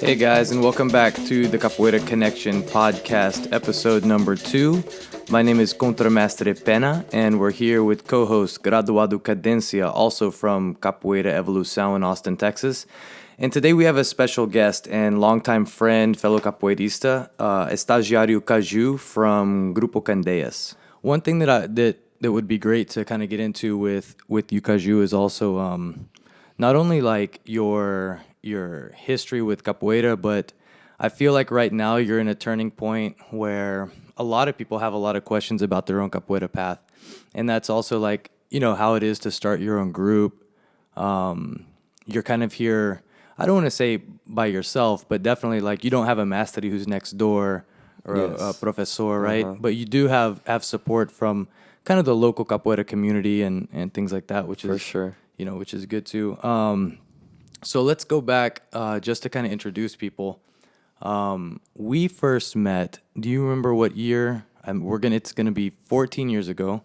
Hey guys, and welcome back to the Capoeira Connection podcast, episode number 2. My name is Contra Mestres Pena, and we're here with co-host Graduado Cadencia, also from Capoeira Evolução in Austin, Texas. And today we have a special guest and longtime friend, fellow capoeirista, Estagiario Caju from Grupo Candeias. One thing that would be great to kind of get into with you, Caju, is also not only like your history with capoeira, but I feel like right now you're in a turning point where a lot of people have a lot of questions about their own capoeira path. And that's also like, you know, how it is to start your own group. You're kind of here, I don't want to say by yourself, but definitely like you don't have a mastery who's next door or a professor, right? But you do have support from kind of the local capoeira community and things like that, which is, for sure, you know, which is good too. So let's go back just to kind of introduce people. We first met. Do you remember what year? It's gonna be 14 years ago,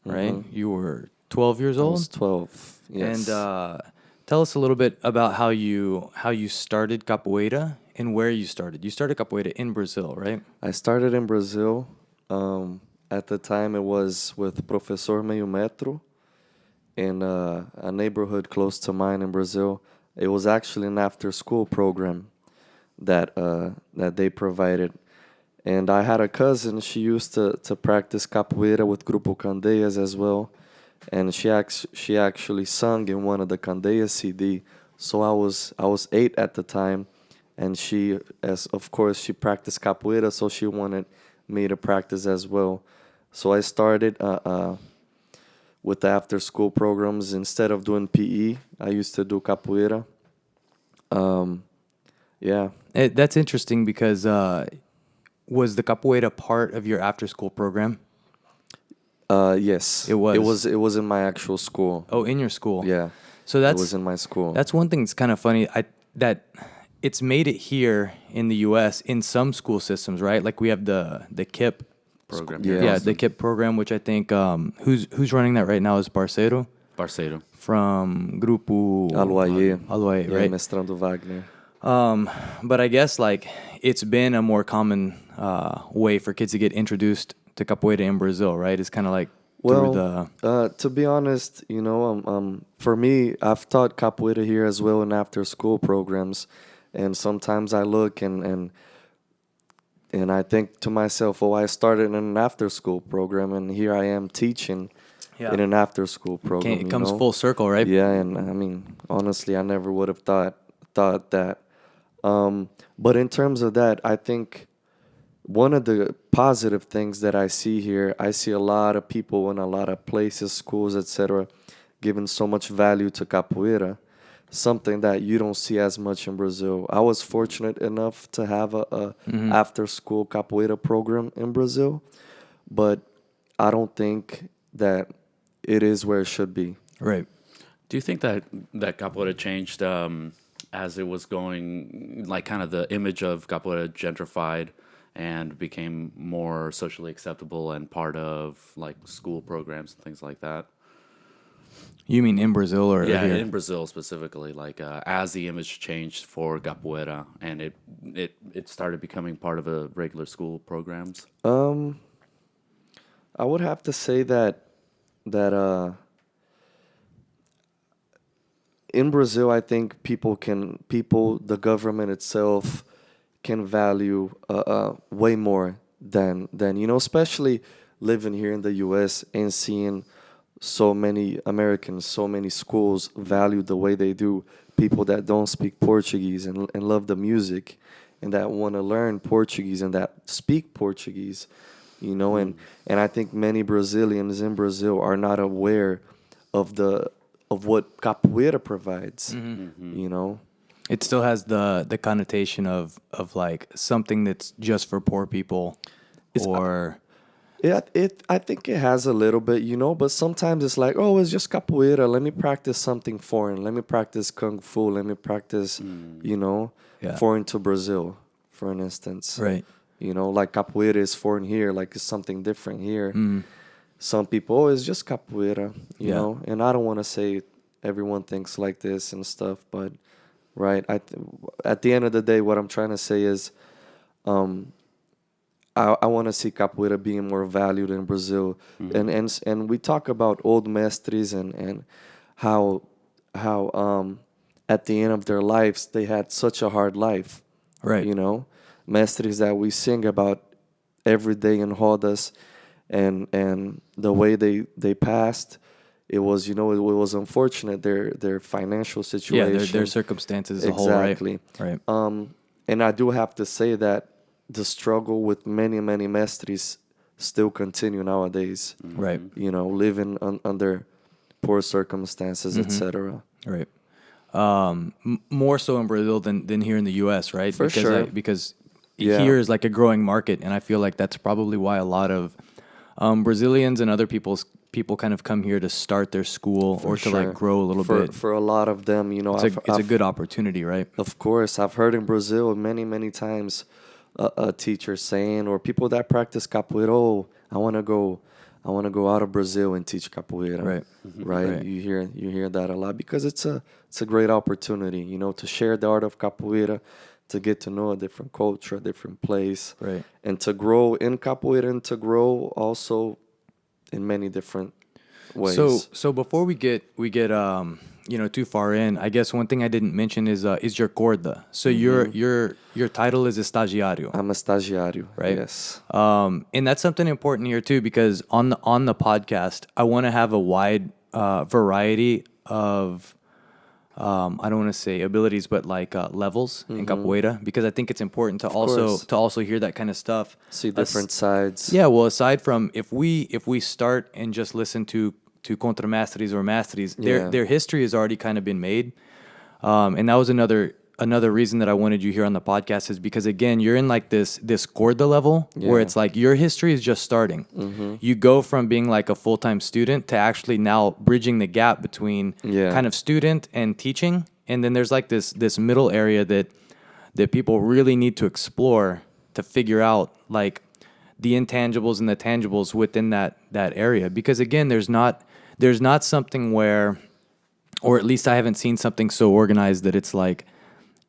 right? Mm-hmm. You were 12 years old. I was 12. Yes. And tell us a little bit about how you started capoeira and where you started. You started capoeira in Brazil, right? I started in Brazil. At the time, it was with Professor Meio Metro in a neighborhood close to mine in Brazil. It was actually an after-school program that they provided. And I had a cousin, she used to practice capoeira with Grupo Candeias as well. And she actually sung in one of the Candeias CD. So I was 8 at the time. And she practiced capoeira, so she wanted me to practice as well. So I started with the after-school programs. Instead of doing PE, I used to do capoeira. That's interesting because was the capoeira part of your after-school program? Yes. It was. It was in my actual school. Oh, in your school? Yeah. So it was in my school. That's one thing that's kind of funny. That it's made it here in the U.S. in some school systems, right? Like we have the KIP program. Yeah, the KIP program, which I think who's running that right now is Parceiro from Grupo Aloaie, right? Mestrando Wagner. But I guess like it's been a more common way for kids to get introduced to capoeira in Brazil, right? It's kind of like to be honest, you know, for me, I've taught capoeira here as well in after-school programs, and sometimes I look and I think to myself, oh, I started in an after-school program, and here I am teaching in an after-school program. It comes full circle, right? Yeah, and I mean, honestly, I never would have thought that. But in terms of that, I think one of the positive things that I see here, I see a lot of people in a lot of places, schools, etc., giving so much value to capoeira, something that you don't see as much in Brazil. I was fortunate enough to have a after-school capoeira program in Brazil, but I don't think that it is where it should be. Right. Do you think that capoeira changed as it was going, like kind of the image of capoeira gentrified and became more socially acceptable and part of like school programs and things like that? You mean in Brazil or here? Yeah, in Brazil specifically, like as the image changed for capoeira and it started becoming part of a regular school programs? I would have to say that in Brazil, I think the government itself can value way more than you know, especially living here in the U.S. and seeing so many Americans, so many schools value the way they do people that don't speak Portuguese and love the music and that want to learn Portuguese and that speak Portuguese, you know, and I think many Brazilians in Brazil are not aware of what capoeira provides, you know. It still has the connotation of like something that's just for poor people, I think it has a little bit, but sometimes it's like, oh, it's just capoeira. Let me practice something foreign. Let me practice kung fu. Let me practice, Yeah. foreign to Brazil, for an instance. Right. Like capoeira is foreign here, like it's something different here. Mm. Some people, oh, it's just capoeira, Yeah. and I don't want to say everyone thinks like this and stuff, but right, at the end of the day, what I'm trying to say is, um, I want to see capoeira being more valued in Brazil, and we talk about old mestres and how at the end of their lives they had such a hard life, Right. mestres that we sing about every day in rodas, and the way they passed, it was it was unfortunate, their financial Yeah, situation. their circumstances as a whole, right? Exactly. Right. And I do have to say that the struggle with many mestres still continue nowadays. Right. Living under poor circumstances, etc. Right. More so in Brazil than here in the U.S., right? For sure. Because Yeah. here is like a growing market, and I feel like that's probably why a lot of Brazilians and other people kind of come here to start their school or to like grow a little bit. For a lot of them, It's a good opportunity, right? Of course, I've heard in Brazil many times a teacher saying, or people that practice capoeira, oh, I want to go out of Brazil and teach capoeira. Right. Right. Right. You hear that a lot because it's a great opportunity, to share the art of capoeira, to get to know a different culture, a different place, Right. and to grow in capoeira and to grow also in many different ways. So before we get too far in, I guess one thing I didn't mention is your corda. So your title is estagiario. I'm a estagiario, Right. Yes. And that's something important here too, because on the podcast, I want to have a wide variety of I don't want to say abilities, but like levels in capoeira, because I think it's important to course. also hear that kind of stuff. See different sides. Yeah, well, aside from if we start and just listen to Contra Mestres or Mestres, Yeah. their history has already kind of been made, and that was another reason that I wanted you here on the podcast is because again you're in like this corda level where Yeah. it's like your history is just starting. You go from being like a full-time student to actually now bridging the gap between Yeah. kind of student and teaching, and then there's like this middle area that people really need to explore to figure out like the intangibles and the tangibles within that area, because again there's not something where, or at least I haven't seen something so organized that it's like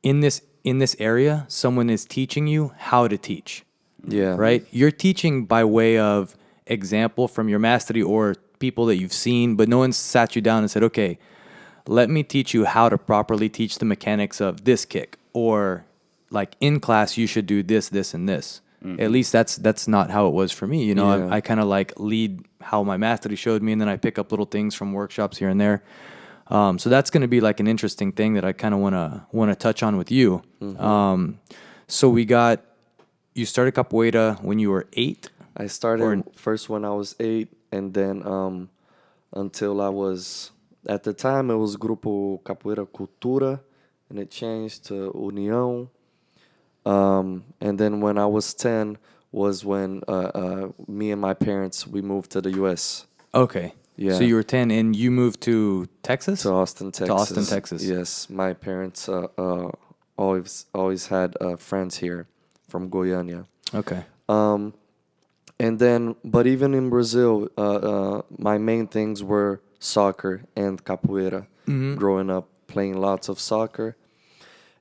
in this area someone is teaching you how to teach. Yeah. Right? You're teaching by way of example from your mastery or people that you've seen, but no one sat you down and said, okay, let me teach you how to properly teach the mechanics of this kick, or like in class you should do this, this, and this. At least that's not how it was for me. Yeah. I kind of like lead how my mastery showed me, and then I pick up little things from workshops here and there. So that's going to be like an interesting thing that I kind of want to touch on with you. So you started capoeira when you were 8? I started first when I was 8, and then until I was, at the time it was Grupo Capoeira Cultura, and it changed to União. And then when I was 10 was when me and my parents, we moved to the U.S. Okay. Yeah. So you were 10 and you moved to Texas? To Austin, Texas. To Austin, Texas. Yes, my parents always had friends here from Goiânia. Okay. And then, but even in Brazil, my main things were soccer and capoeira. Growing up, playing lots of soccer.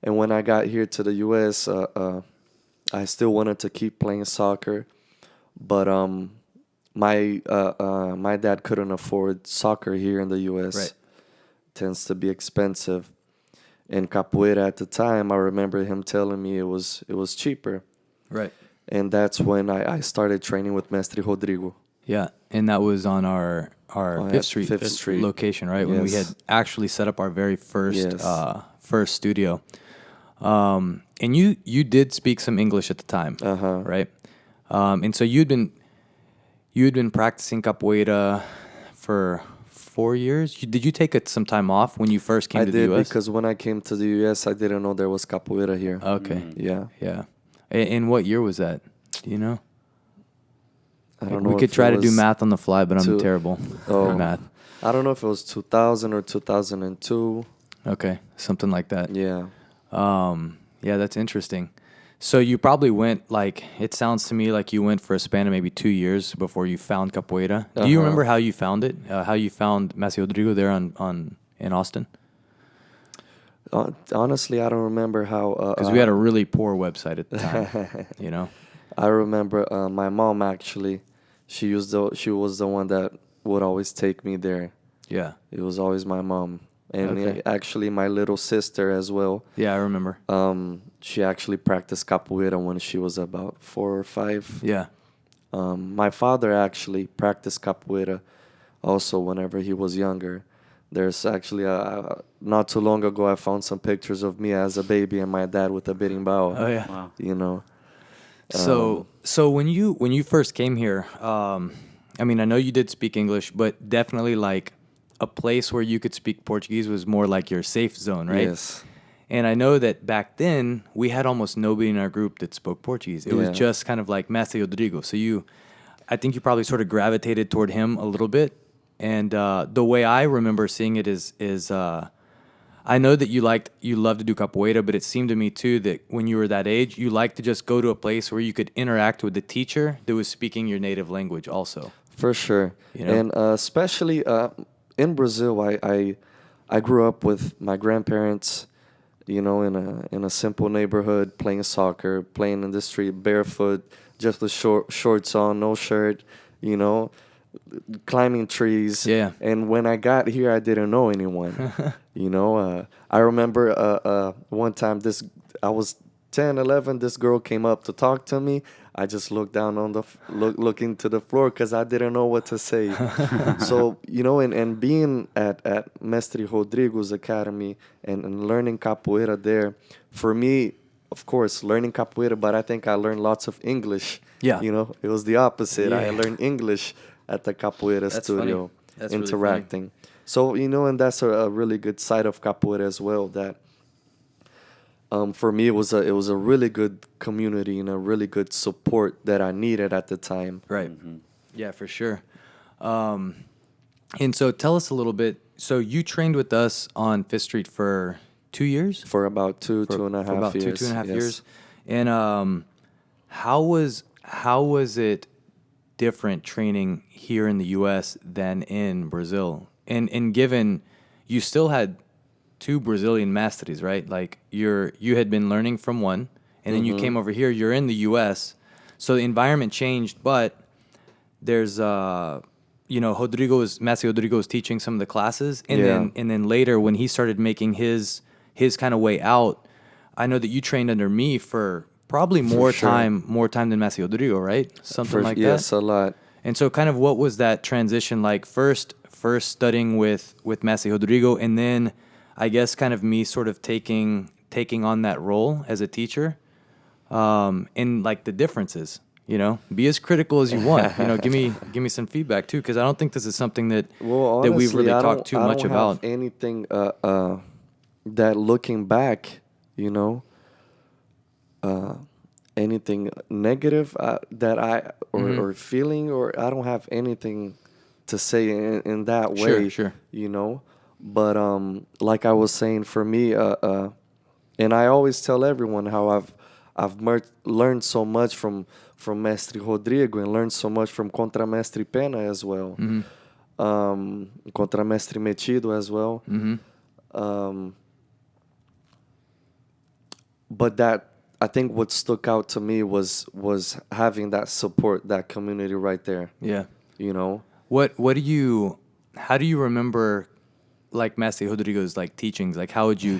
And when I got here to the U.S., I still wanted to keep playing soccer, but my dad couldn't afford soccer here in the U.S. Right. Tends to be expensive. And capoeira at the time, I remember him telling me it was cheaper. Right. And that's when I started training with Mestre Rodrigo. Yeah, and that was on our Fifth Street, Fifth Street location, right? When we had Yes. actually set up our very first Yes. first studio. And you did speak some English at the time, right? And so you'd been practicing capoeira for 4 years. Did you take some time off when you first came I to did the U.S.? because when I came to the U.S., I didn't know there was capoeira here. Okay, Yeah. yeah. And what year was that? Do you know? I don't know. We could if try it to do was math on the fly, but I'm two- terrible Oh. at math. I don't know if it was 2000 or 2002. Okay, something like that. Yeah. Yeah, that's interesting. So you probably went like it sounds to me like you went for a span of maybe 2 years before you found capoeira. Do you remember how you found it? How you found Messi Rodrigo there on in Austin? Honestly, I don't remember how. Because we had a really poor website at the time. You know. I remember my mom actually. She was the one that would always take me there. Yeah. It was always my mom, and Okay. actually my little sister as well. Yeah, I remember. She actually practiced capoeira when she was about 4 or 5. Yeah. My father actually practiced capoeira also whenever he was younger. There's actually not too long ago I found some pictures of me as a baby and my dad with a berimbau. Oh yeah. Wow. You know. So when you first came here, I mean, I know you did speak English, but definitely like a place where you could speak Portuguese was more like your safe zone, right? Yes. And I know that back then we had almost nobody in our group that spoke Portuguese. It was Yeah. just kind of like Mestre Rodrigo. So I think you probably sort of gravitated toward him a little bit. And the way I remember seeing it is I know that you love to do capoeira, but it seemed to me too that when you were that age, you liked to just go to a place where you could interact with the teacher that was speaking your native language also. For sure. You know? And especially in Brazil, I grew up with my grandparents, you know, in a simple neighborhood, playing soccer, playing in the street barefoot, just with shorts on, no shirt, you know, climbing trees. Yeah. And when I got here, I didn't know anyone. You know, I remember one time I was 10, 11, this girl came up to talk to me. I just looked down on looking to the floor because I didn't know what to say. So, you know, and being at Mestre Rodrigo's Academy and learning capoeira there, for me, of course, learning capoeira, but I think I learned lots of English. Yeah. You know, it was the opposite. I Yeah. learned English at the capoeira That's studio, funny. That's really interacting. So, you know, and that's a really good side of capoeira as well, that for me, it was a really good community and a really good support that I needed at the time. Right. Yeah, for sure. And so tell us a little bit. So you trained with us on Fifth Street for 2 years? For about two and a half for about years. 2.5 yes. years. And how was it different training here in the U.S. than in Brazil? And given you still had 2 Brazilian mestres, right? Like you had been learning from one, and then you came over here. You're in the U.S., so the environment changed, but there's you know, Mestre Rodrigo was teaching some of the classes, and then later when he started making his kind of way out, I know that you trained under me for probably more sure. time than Mestre Rodrigo, right? Something like that. Yes, a lot. And so kind of what was that transition like first studying with Mestre Rodrigo, and then I guess kind of me sort of taking on that role as a teacher, and like the differences, you know, be as critical as you want, you know, give me some feedback too, because I don't think this is something that Well, honestly, that we've really talked too much I don't about. have anything that looking back, you know, anything negative that I or feeling, or I don't have anything to say in that way. Sure. You know, but like I was saying, for me, and I always tell everyone how I've learned so much from Mestre Rodrigo, and learned so much from Contra Mestre Pena as well. Contra Mestre Metido as well. But that, I think what stuck out to me was having that support, that community right there. Yeah. You know? How do you remember like Mestre Rodrigo's like teachings? Like how would you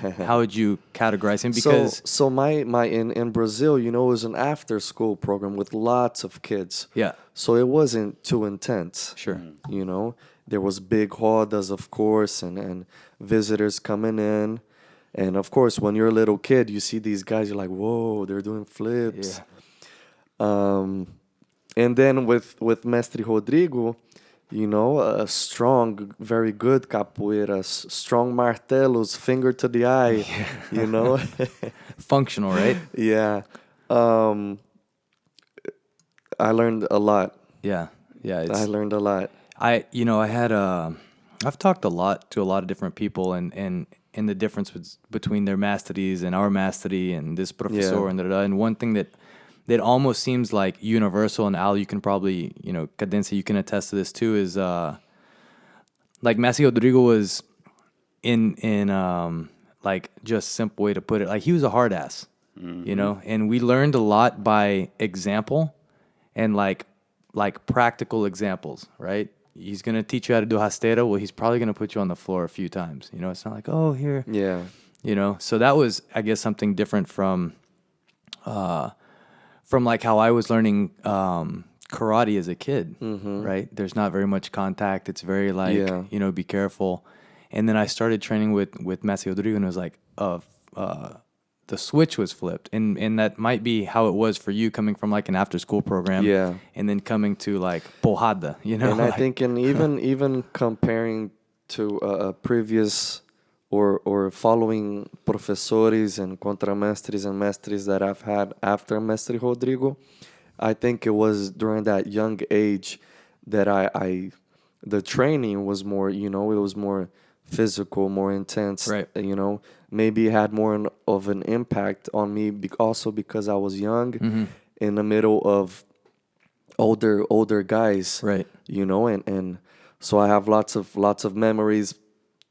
categorize him? Because so my in Brazil, you know, it was an after school program with lots of kids. Yeah. So it wasn't too intense. Sure. You know, there was big rodas, of course, and visitors coming in. And of course, when you're a little kid, you see these guys, you're like, whoa, they're doing flips. Yeah. And then with Mestre Rodrigo, you know, a strong, very good capoeira, strong martelos, finger to the eye, you know. Functional, right? Yeah. I learned a lot. Yeah. Yeah. I learned a lot. I've talked a lot to a lot of different people and the difference between their masteries and our mastery and this professor Yeah. and da, da, da. And one thing that almost seems like universal, and Al, you can probably, Cadencia, you can attest to this too, is like Messi Rodrigo was in like just simple way to put it, like he was a hard ass, and we learned a lot by example and like practical examples, right? He's gonna teach you how to do hastera. Well, he's probably gonna put you on the floor a few times. It's not like, oh, here. Yeah. So that was, I guess, something different from like how I was learning karate as a kid, right? There's not very much contact. It's very like, Yeah. be careful. And then I started training with Messi Rodrigo, and it was like, the switch was flipped. And that might be how it was for you coming from like an after school program. Yeah. And then coming to like Pohada, And I think, and even comparing to previous or following professores and Contra Mestres and Mestres that I've had after Mestre Rodrigo, I think it was during that young age that I the training was more, it was more physical, more intense. Right. Maybe it had more of an impact on me also because I was young in the middle of older guys. Right. And so I have lots of memories.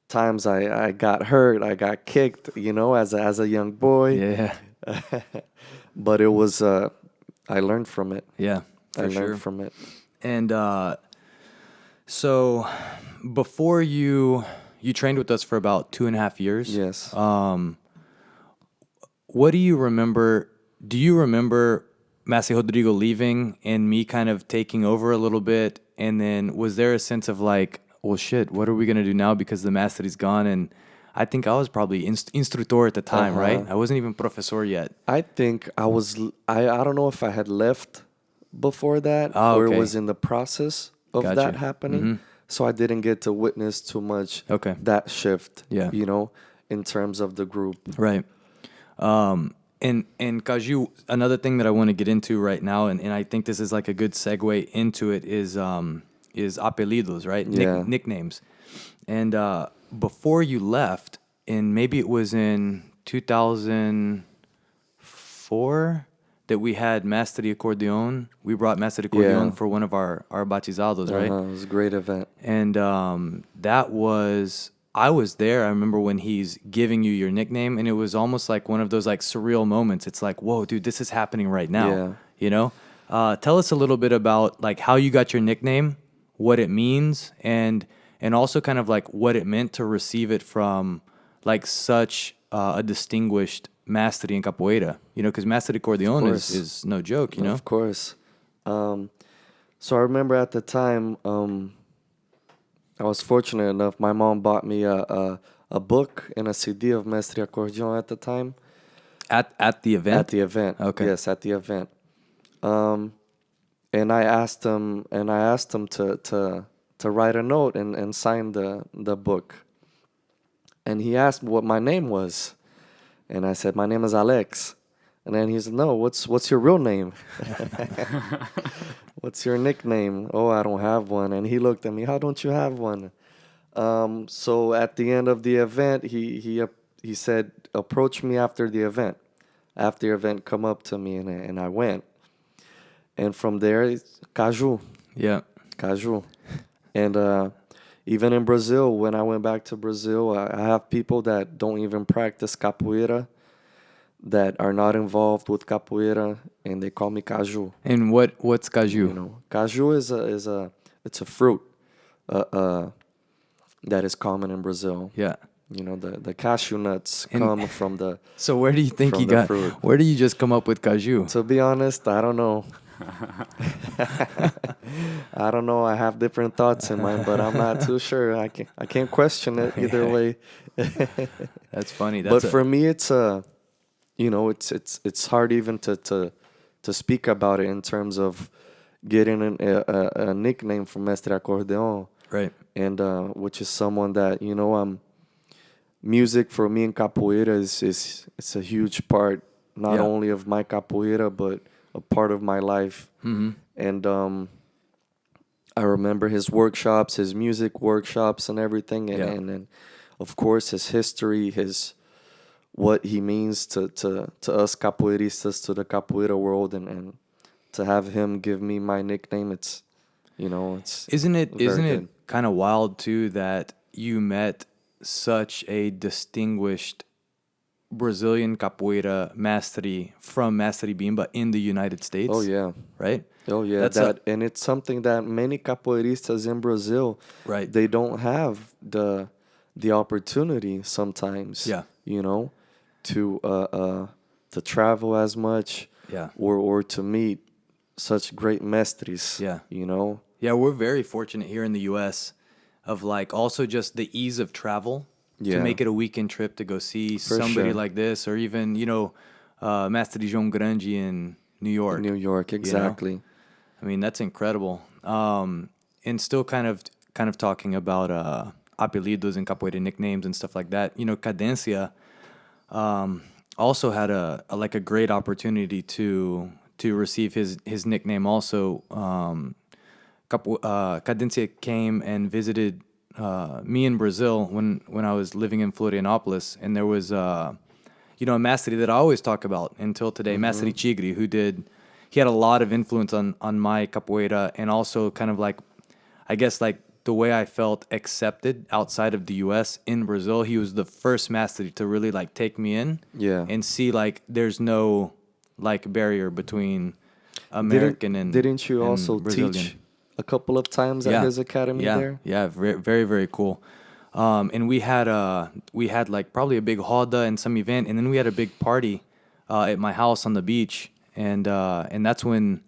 Times I got hurt, I got kicked, as a young boy. Yeah. But it was I learned from it. Yeah. I learned from it. And so before you trained with us for about 2.5 years. Yes. What do you remember? Do you remember Messi Rodrigo leaving and me kind of taking over a little bit? And then was there a sense of like, well, shit, what are we going to do now because the master's gone? And I think I was probably instructor at the time, right? I wasn't even professor yet. I think I was, I don't know if I had left before that or it was in the process of Gotcha. that happening. So I didn't get to witness too much that shift, in terms of the group. Right. And Caju, another thing that I want to get into right now, and I think this is like a good segue into it, is Apelidos, right? Nicknames. And before you left, and maybe it was in 2004 that we had Master Accordion. We brought Master Accordion for one of our batizados, right? It was a great event. And I was there. I remember when he's giving you your nickname, and it was almost like one of those like surreal moments. It's like, whoa, dude, this is happening right now. Tell us a little bit about like how you got your nickname, what it means, and also kind of like what it meant to receive it from like such a distinguished master in capoeira. Because Master Accordion is no joke. Of course. So I remember at the time. I was fortunate enough. My mom bought me a book and a CD of Mestre Accordion at the time. At the event? At the event. Okay. Yes, at the event. And I asked him to write a note and sign the book. And he asked me what my name was. And I said, my name is Alex. And then he said, no, what's your real name? What's your nickname? Oh, I don't have one. And he looked at me, how don't you have one? So at the end of the event, he said, approach me after the event. After the event, come up to me, and I went. And from there, it's Caju. Yeah. Caju. And even in Brazil, when I went back to Brazil, I have people that don't even practice capoeira, that are not involved with capoeira, and they call me Caju. And what's Caju? Caju is a fruit that is common in Brazil. Yeah. The cashew nuts come from the. So where do you think you got? Fruit. Where do you just come up with Caju? To be honest, I don't know. I don't know. I have different thoughts in mind, but I'm not too sure. I can't question it either way. That's funny. But for me, it's it's hard even to speak about it in terms of getting a nickname from Mestre Accordion, right? And which is someone that music for me in capoeira is a huge part, not only of my capoeira but a part of my life. And I remember his workshops, his music workshops, and everything, and Yeah. and of course his history, his what he means to us capoeiristas, to the capoeira world, and to have him give me my nickname, it's Isn't it very isn't good. it kind of wild too that you met such a distinguished Brazilian capoeira mastery from Mastery Bimba in the United Oh States, yeah. right? Oh yeah, That's a and it's something that many capoeiristas in Brazil, right. they don't have the opportunity sometimes, Yeah. to to travel as much, Yeah. or to meet such great mestres, Yeah. you know. Yeah, we're very fortunate here in the US of like also just the ease of travel to Yeah, make it a weekend trip to go see for somebody sure. like this or even, Master João Grande in New In York, New York, you know? exactly. I mean, that's incredible. And still kind of talking about apelidos and capoeira nicknames and stuff like that. Cadencia also had a great opportunity to receive his nickname also. Cadencia came and visited me in Brazil when I was living in Florianopolis, and there was a mastery that I always talk about until today, Mm-hmm. Mastery Chigri, he had a lot of influence on my capoeira and also kind of like, I guess like the way I felt accepted outside of the U.S. in Brazil. He was the first mastery to really like take me in Yeah. and see like there's no like barrier between Didn't American didn't you and also Brazilian. teach a couple of times at Yeah, his academy yeah, there? yeah. Very, very, very cool. And we had like probably a big hoda and some event, and then we had a big party at my house on the beach, and that's when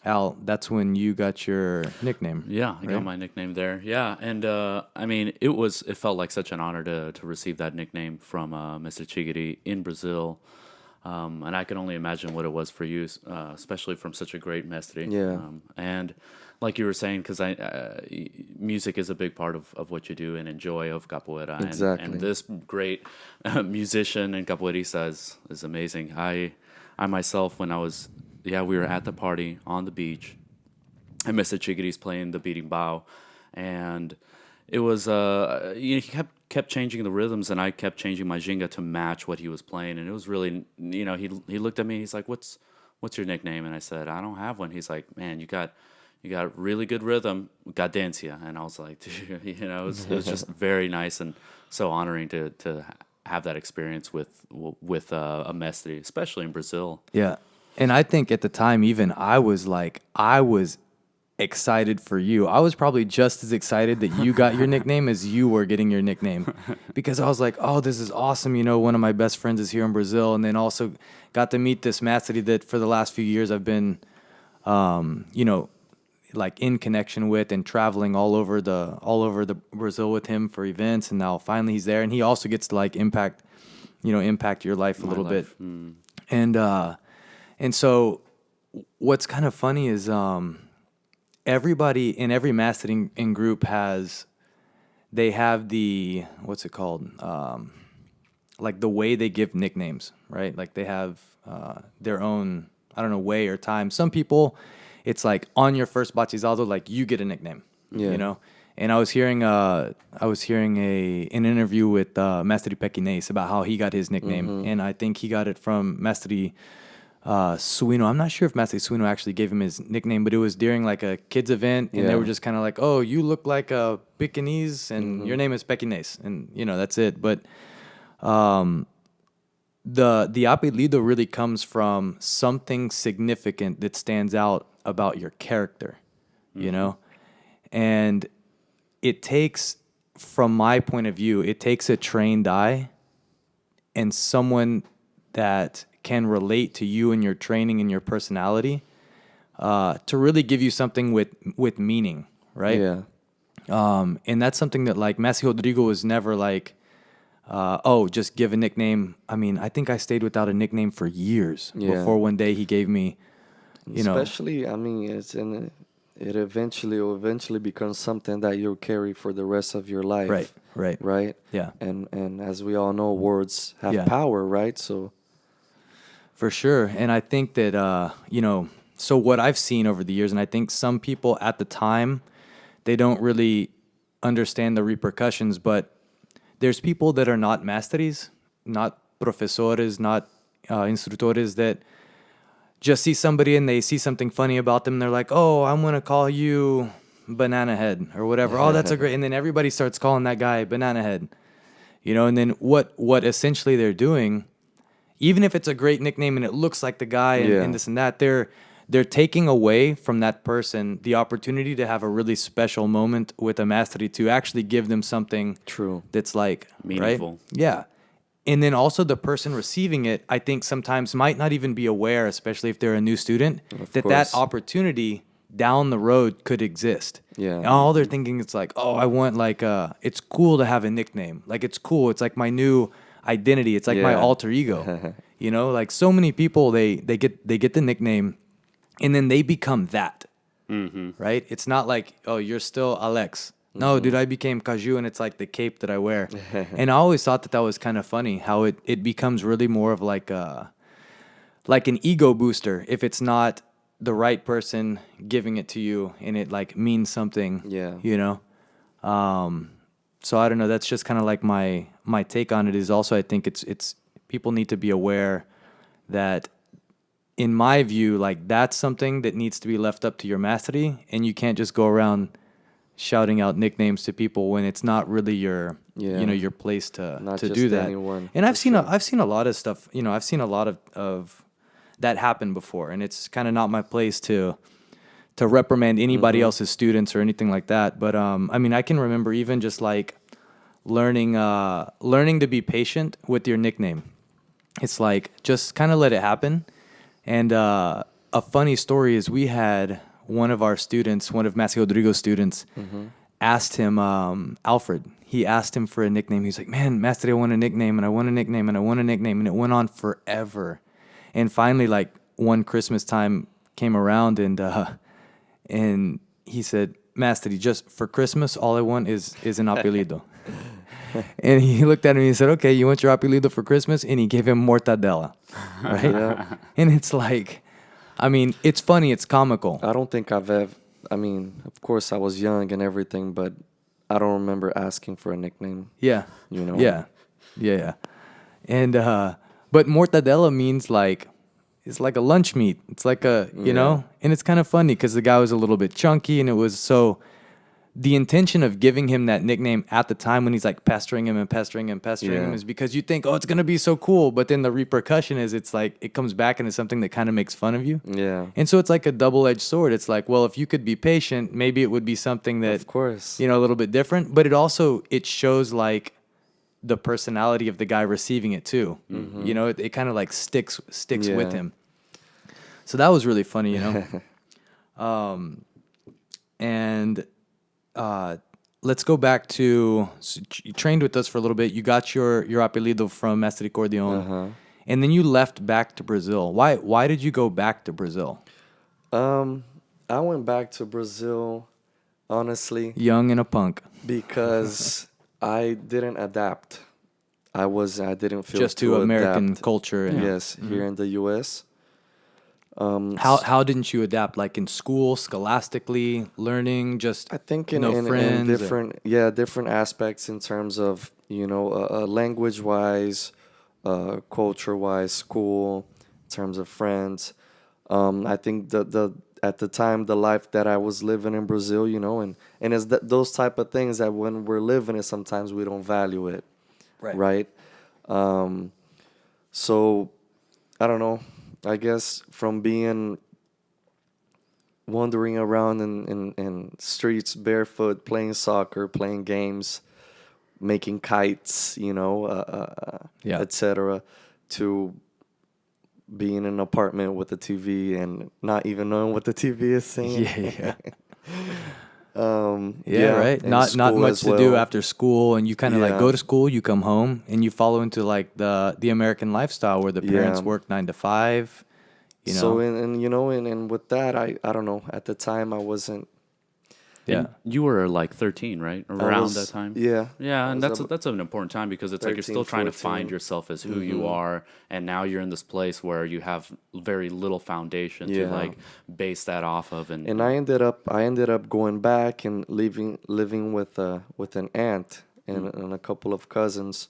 Al, that's when you got your nickname, Yeah, I got right? my nickname there. Yeah, and I mean, it felt like such an honor to receive that nickname from Mr. Chigiri in Brazil, and I can only imagine what it was for you, especially from such a great mestre. Yeah, And like you were saying, because music is a big part of what you do and enjoy of capoeira, and exactly. this great musician and capoeirista is amazing. I myself, when I was we were at the party on the beach and Mr. Chigiri's playing the beating bow, and it was he kept changing the rhythms, and I kept changing my jinga to match what he was playing, and it was really he looked at me, he's like, what's your nickname? And I said, I don't have one. He's like, man, you got really good rhythm, Gadencia. And I was like, dude, it was just very nice and so honoring to have that experience with a mestre, especially in Brazil. Yeah, and I think at the time even I was excited for you. I was probably just as excited that you got your nickname as you were getting your nickname because I was like, oh, this is awesome. One of my best friends is here in Brazil. And then also got to meet this mastery that for the last few years I've been, you know, like in connection with and traveling all over the Brazil with him for events. And now finally he's there and he also gets to like impact your life a My little bit. life. And so what's kind of funny is, everybody in every mastering in group they have the what's it called, like the way they give nicknames, right? Like they have their own, I don't know, way or time. Some people, it's like on your first batizado, like you get a nickname, Yeah. And I was hearing an interview with Mastery Pequinez about how he got his nickname, and I think he got it from Mastery Suino. I'm not sure if Master Suino actually gave him his nickname, but it was during like a kids event, and they Yeah. were just kind of like, "Oh, you look like a Pekingese, and your name is Pekingese," and that's it. But the apelido really comes from something significant that stands out about your character, and it takes, from my point of view, it takes a trained eye and someone that can relate to you and your training and your personality to really give you something with meaning, right? Yeah. And that's something that like Messi Rodrigo was never like, oh, just give a nickname. I mean, I think I stayed without a nickname for years Yeah. before one day he gave me, Especially, I mean, it eventually becomes something that you'll carry for the rest of your life. right, right, Right? yeah, And as we all know, words have Yeah. power, right? So for sure. And I think that So what I've seen over the years, and I think some people at the time, they don't really understand the repercussions, but there's people that are not masteries, not profesores, not instructores, that just see somebody and they see something funny about them. They're like, oh, I'm going to call you Banana Head or whatever. Oh, that's a great. And then everybody starts calling that guy Banana Head, and then what essentially they're doing, even if it's a great nickname and it looks like the guy and this and that, they're taking away from that person the opportunity to have a really special moment with a mastery, to actually give them something True. that's like Meaningful. right? Yeah. And then also the person receiving it, I think sometimes might not even be aware, especially if they're a new student, that course. opportunity down the road could exist. Yeah. And all they're thinking is like, oh, I want like it's cool to have a nickname. Like it's cool. It's like my new identity. It's like my Yeah. alter ego. Like so many people they get the nickname and then they become that. Right? It's not like, oh, you're still Alex. No, dude, I became Caju, and it's like the cape that I wear. And I always thought that was kind of funny how it becomes really more of like an ego booster if it's not the right person giving it to you and it like means something. Yeah. So I don't know. That's just kind of like my take on it. Is also I think it's people need to be aware that, in my view, like that's something that needs to be left up to your mastery, and you can't just go around shouting out nicknames to people when it's not really your your place to just do that. anyone, And I've for seen sure. I've seen a lot of stuff. I've seen a lot of that happen before, and it's kind of not my place to reprimand anybody else's students or anything like that. But I mean, I can remember even just like learning to be patient with your nickname. It's like just kind of let it happen. And a funny story is we had one of our students, one of Master Rodrigo's students, asked him, Alfred, he asked him for a nickname. He's like, man, Master, I want a nickname, and I want a nickname, and I want a nickname. And it went on forever. And finally, like, one Christmas time came around, and he said, Master, just for Christmas, all I want is an apelido. And he looked at him and he said, okay, you want your apelido for Christmas? And he gave him mortadella, right? Yeah. And it's like, I mean, it's funny, it's comical. I don't think I've ever. I mean, of course, I was young and everything, but I don't remember asking for a nickname. Yeah. Yeah. Yeah. And, but mortadella means like, it's like a lunch meat. It's like you know, and it's kind of funny because the guy was a little bit chunky, and it was so. The intention of giving him that nickname at the time when he's like pestering him is because you think, oh, it's going to be so cool. But then the repercussion is it's like it comes back and it's something that kind of makes fun of you. Yeah. And so it's like a double-edged sword. It's like, well, if you could be patient, maybe it would be something that, Of course. a little bit different. But it shows like the personality of the guy receiving it too. It kind of like sticks with him. So that was really funny, and let's go back to, so you trained with us for a little bit. You got your apelido from Misericordion, and then you left back to Brazil. Why did you go back to Brazil? I went back to Brazil, honestly, Young and a punk. because I didn't adapt. I didn't feel Just to American adapt. culture. And, Yes, here in the U.S. How didn't you adapt? Like in school, scholastically, learning, just I think in friends? different aspects in terms of language wise, culture wise, school, in terms of friends. I think the at the time the life that I was living in Brazil, and it's those type of things that when we're living it, sometimes we don't value it, right? So I don't know. I guess from being wandering around in streets barefoot, playing soccer, playing games, making kites, etc., to being in an apartment with a TV and not even knowing what the TV is saying. Right. Not much to do after school, and you kind of like go to school, you come home, and you follow into like the American lifestyle where the parents work 9 to 5. So and with that, I don't know. At the time, I wasn't. Yeah. You were like 13, right? Around that time. Yeah. Yeah, and I was that's an important time because it's like you're 13, still trying to 14. find yourself as who you are, and now you're in this place where you have very little foundation to Yeah. like base that off of, And I ended up going back and living with an aunt and a couple of cousins.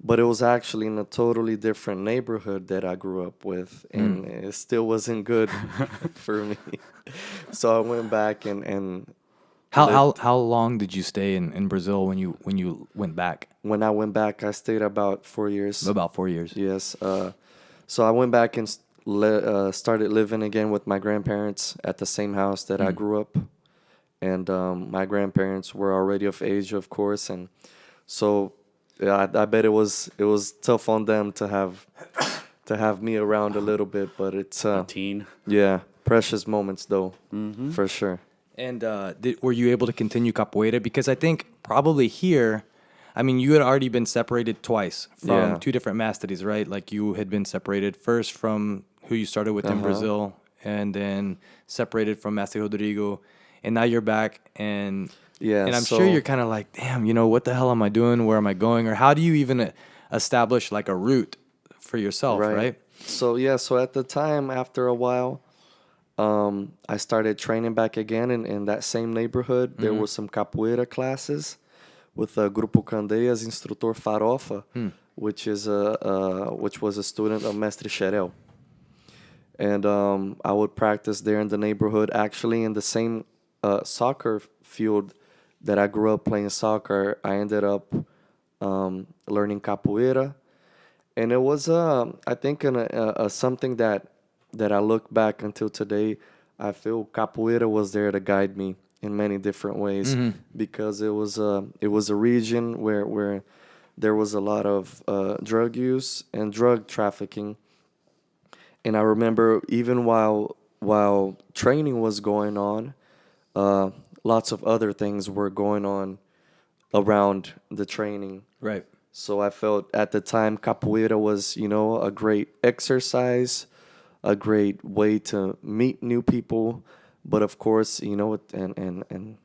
But it was actually in a totally different neighborhood that I grew up with, and it still wasn't good for me. So I went back and How long did you stay in Brazil when you went back? when I went back, I stayed about 4 years. About 4 years. Yes. So I went back and started living again with my grandparents at the same house that I grew up. And my grandparents were already of age, of course, and so yeah, I bet it was tough on them to have me around a little bit, but it's teen. yeah, precious moments though, for sure. And were you able to continue capoeira? Because I think probably here, I mean, you had already been separated twice from Yeah. two different mestres, right? Like you had been separated first from who you started with in Brazil, and then separated from Mestre Rodrigo, and now you're back. And Yeah, and I'm so sure you're kind of like, damn, what the hell am I doing? Where am I going? Or how do you even establish like a route for yourself, right? So yeah, so at the time, after a while, I started training back again in that same neighborhood. There were some capoeira classes with Grupo Candeias, Instrutor Farofa, which was a student of Mestre Xerel. And I would practice there in the neighborhood, actually in the same soccer field that I grew up playing soccer. I ended up learning capoeira, and it was I think something that I look back until today. I feel capoeira was there to guide me in many different ways because it was a region where there was a lot of drug use and drug trafficking. And I remember even while training was going on, lots of other things were going on around the training. Right. So I felt at the time capoeira was, a great exercise, a great way to meet new people, but of course, and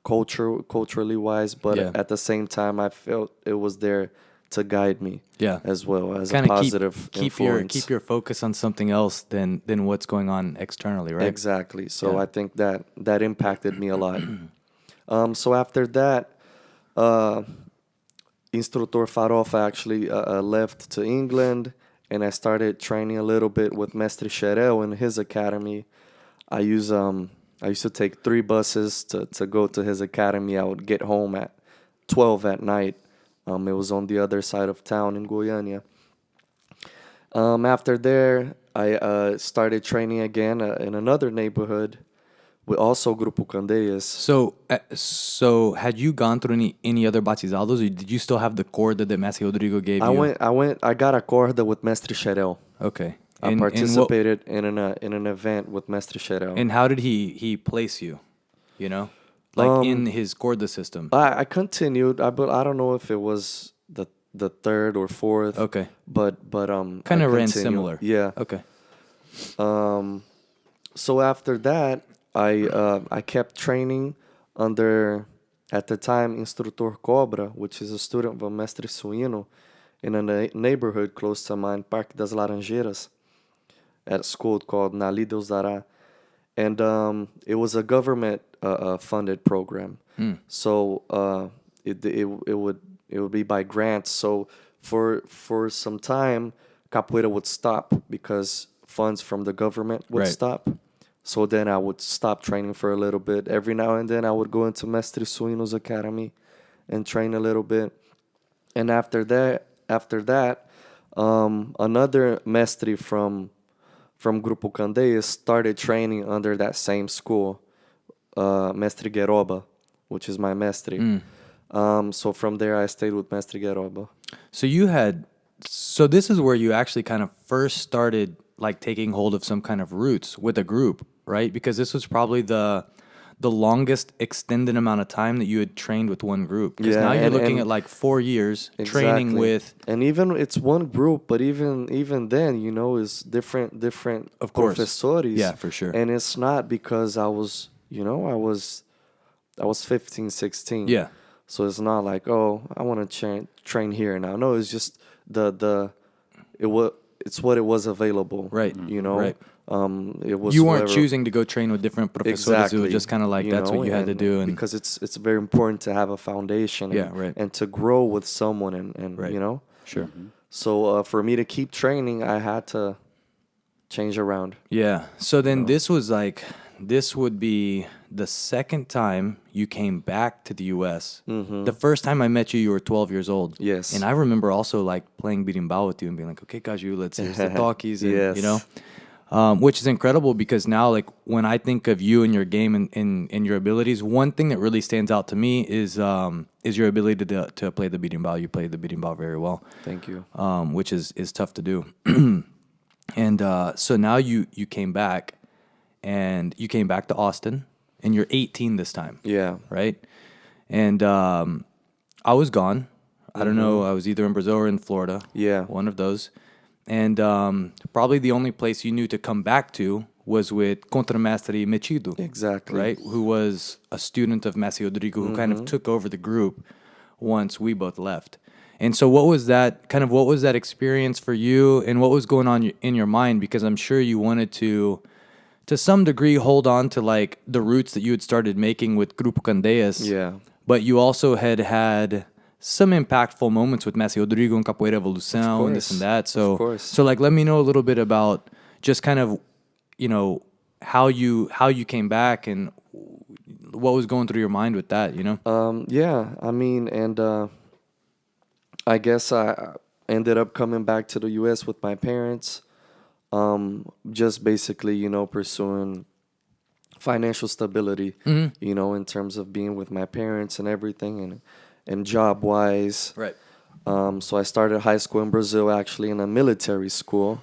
culturally wise, but Yeah. at the same time, I felt it was there to guide me, Yeah. as well as a Kind of positive keep your influence. focus on something else than what's going on externally, right? Exactly. So Yeah. I think that impacted me a lot. So after that, uh, Instructor Farofa actually left to England, and I started training a little bit with Mestre Xerel in his academy. I used to take 3 buses to go to his academy. I would get home at 12 at night. It was on the other side of town in Goiânia. After there, I started training again in another neighborhood with also Grupo Candeias. So had you gone through any other batizados, or did you still have the corda that Messi Rodrigo gave you? I got a corda with Mestre Xerel. Okay. I participated in an event with Mestre Xerel. And how did he place you? Like in his corda system. I continued, but I don't know if it was the third or fourth. Okay. But Kind I of ran continued. similar. Yeah. Okay. So after that, I kept training under, at the time, Instrutor Cobra, which is a student of Mestre Suíno, in a neighborhood close to mine, Parque das Laranjeiras, at a school called Nali Deus Dará. And it was a government funded program. So it would be by grants. So for some time, capoeira would stop because funds from the government would Right. stop. So then I would stop training for a little bit. Every now and then I would go into Mestre Suíno's academy and train a little bit. And after that, another mestre from Grupo Candeias started training under that same school, Mestre Gueroba, which is my mestre. So from there, I stayed with Mestre Gueroba. So this is where you actually kind of first started like taking hold of some kind of roots with a group, right? Because this was probably the longest extended amount of time that you had trained with one group. Because now you're looking at like 4 years training Exactly. with. And even it's one group, but even then, is different Of course. professores. Yeah, for sure. And it's not because I was I was 15, 16. Yeah. So it's not like, oh, I want to train here now. No, it's just it was it's what it was available. Right. You know. Right. It was You weren't whoever, choosing to go train with different professores. exactly. It was just kind of like that's what you had to do. And because it's very important to have a foundation. Yeah, And, right. and to grow with someone and Right. you know. Sure. So for me to keep training, I had to change around. Yeah. So then this would be the second time you came back to the U.S. The first time I met you, you were 12 years old. Yes. And I remember also like playing birimbau with you and being like, okay, Caju, let's here's the talkies. And, Yes. You know, which is incredible because now like when I think of you and your game and your abilities, one thing that really stands out to me is your ability to play the birimbau. You played the birimbau very well. Thank you. Which is tough to do. And so now you came back, and you came back to Austin, and you're 18 this time. Yeah. Right? And I was gone. I don't know. I was either in Brazil or in Florida. Yeah. One of those. And probably the only place you knew to come back to was with Contra Mestre Mechido. Exactly. Right? Who was a student of Messi Rodrigo, who kind of took over the group once we both left. And so what was that experience for you, and what was going on in your mind? Because I'm sure you wanted to some degree hold on to like the roots that you had started making with Grupo Candeias. Yeah. But you also had some impactful moments with Messi Rodrigo and Capoeira Evolução and this and that. So, Of course. so like, let me know a little bit about just kind of, you know, how you came back and what was going through your mind with that, you know? Yeah. I mean, and I guess I ended up coming back to the U.S. with my parents. Just basically, you know, pursuing financial stability, you know, in terms of being with my parents and everything, and job wise. Right. So I started high school in Brazil, actually in a military school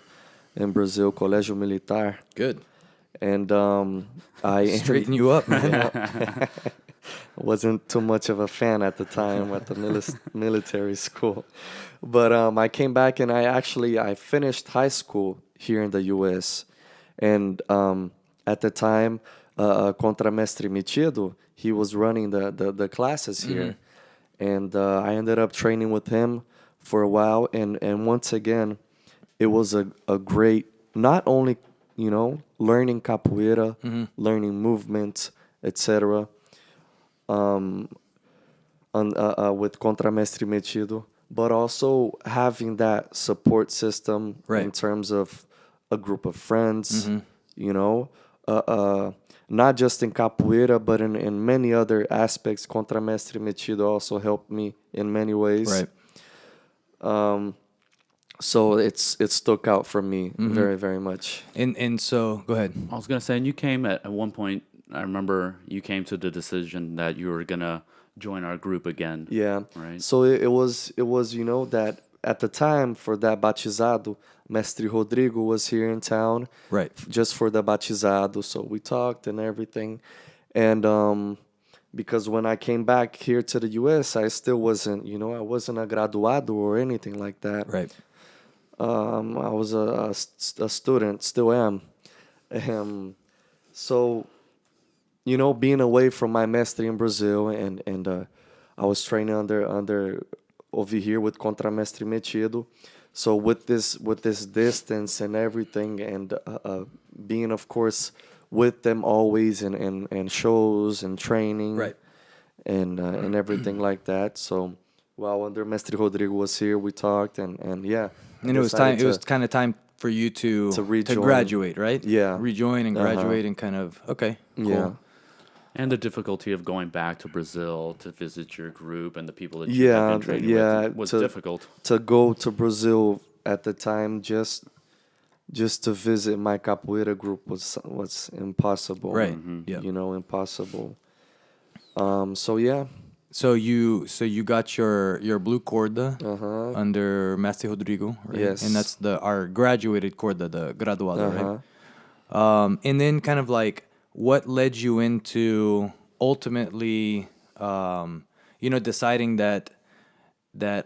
in Brazil, Colégio Militar. Good. And I Straighten you up, man. wasn't too much of a fan at the time at the military school. But I came back and I finished high school here in the U.S. And at the time, Contra Mestre Mechido, he was running the classes here. And I ended up training with him for a while. And once again, it was a great, not only, you know, learning capoeira, learning movements, etc. With Contra Mestre Mechido, but also having that support system in terms of a group of friends, you know, not just in capoeira, but in many other aspects. Contra Mestre Mechido also helped me in many ways. Right. So it stuck out for me very, very much. And so, go ahead. I was gonna say, and you came at one point. I remember you came to the decision that you were gonna join our group again. Yeah. Right. So it was you know that at the time for that batizado, Mestre Rodrigo was here in town. Right. Just for the batizado, so we talked and everything, and because when I came back here to the U.S., I still wasn't, you know, I wasn't a graduado or anything like that. Right. I was a student, still am. So, you know, being away from my mestre in Brazil, and I was training under over here with Contra Mestre Mechido. So with this distance and everything, and being, of course, with them always and shows and training, Right. and everything like that. So while under Mestre Rodrigo was here, we talked and yeah. And it was time. It was kind of time for you to rejoin. graduate, right? Yeah. Rejoin and graduate and kind of okay. Cool. Yeah. And the difficulty of going back to Brazil to visit your group and the people that you have been training with was difficult. To go to Brazil at the time just to visit my capoeira group was impossible. Right. Yeah. You know, impossible. So yeah. So you got your blue corda under Mestre Rodrigo, right? Yes. And that's our graduated corda, the graduado, right? And then kind of like what led you into ultimately, you know, deciding that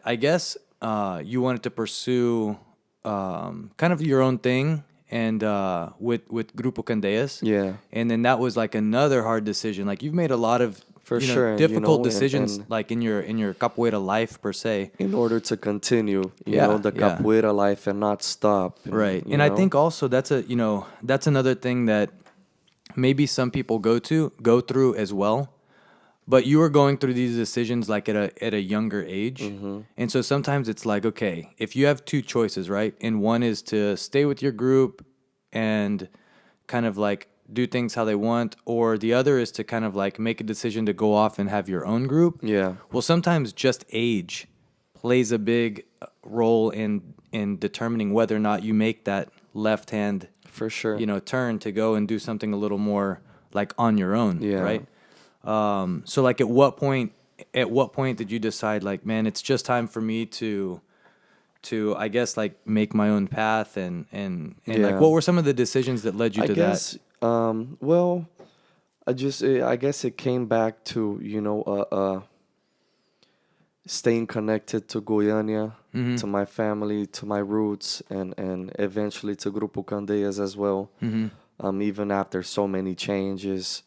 I guess you wanted to pursue kind of your own thing and with Grupo Candeias. Yeah. And then that was like another hard decision. Like you've made a lot of For sure, and, difficult and decisions like in your capoeira life per se. in order to continue, Yeah, the yeah. capoeira life and not stop. Right. And I think also that's that's another thing that maybe some people go through as well. But you were going through these decisions like at a younger age. And so sometimes it's like, okay, if you have two choices, right? And one is to stay with your group and kind of like do things how they want, or the other is to kind of like make a decision to go off and have your own group. Yeah. Well, sometimes just age plays a big role in determining whether or not you make that left hand, For sure. turn to go and do something a little more like on your own, Yeah. right? So like at what point did you decide like, man, it's just time for me to I guess like make my own path and like Yeah. what were some of the decisions that led you I to guess, well, I guess it came back to, staying connected to Goiânia, to my family, to my roots, and eventually to Grupo Candeias as well. Even after so many changes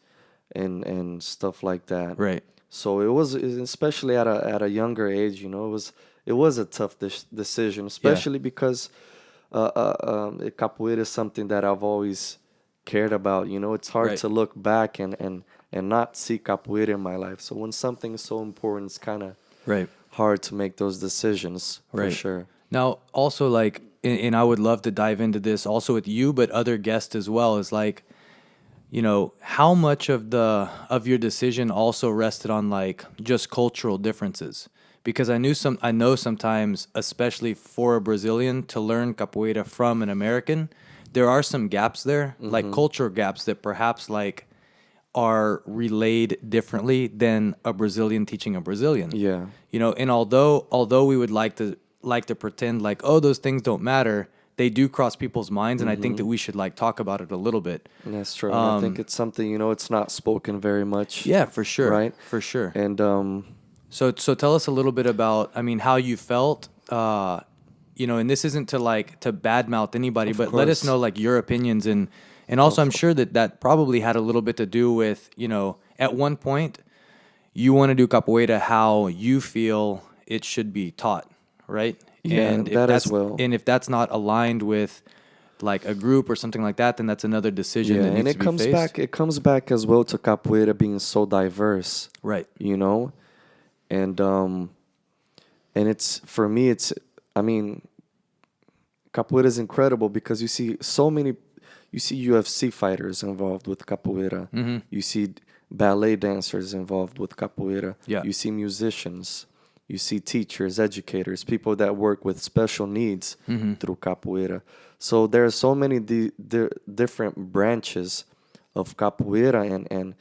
and stuff like that. that? Right. So it was, especially at a younger age, it was a tough decision, especially because capoeira is something that I've always cared about. It's hard Right. to look back and not see capoeira in my life. So when something is so important, it's kind of Right. hard to make those decisions for Right. sure. Now, also like, and I would love to dive into this also with you, but other guests as well, is like, how much of your decision also rested on like just cultural differences? Because I know sometimes, especially for a Brazilian to learn capoeira from an American, there are some gaps there, like cultural gaps that perhaps like are relayed differently than a Brazilian teaching a Brazilian. Yeah. And although we would like to pretend like, oh, those things don't matter, they do cross people's minds, and I think that we should like talk about it a little bit. That's true. I think it's something, it's not spoken very much. Yeah, for sure. Right? For sure. And So tell us a little bit about, how you felt, and this isn't to badmouth anybody, but let us course. know like your opinions, and also I'm sure that probably had a little bit to do with, at one point you want to do capoeira how you feel it should be taught, right? Yeah, and if that as that's, well. And if that's not aligned with like a group or something like that, then that's another decision yeah, that needs and to be faced. it comes back as well to capoeira being so diverse. Right. And it's, for me, capoeira is incredible because you see UFC fighters involved with capoeira. You see ballet dancers involved with capoeira. Yeah. You see musicians. You see teachers, educators, people that work with special needs through capoeira. So there are so many different branches of capoeira, and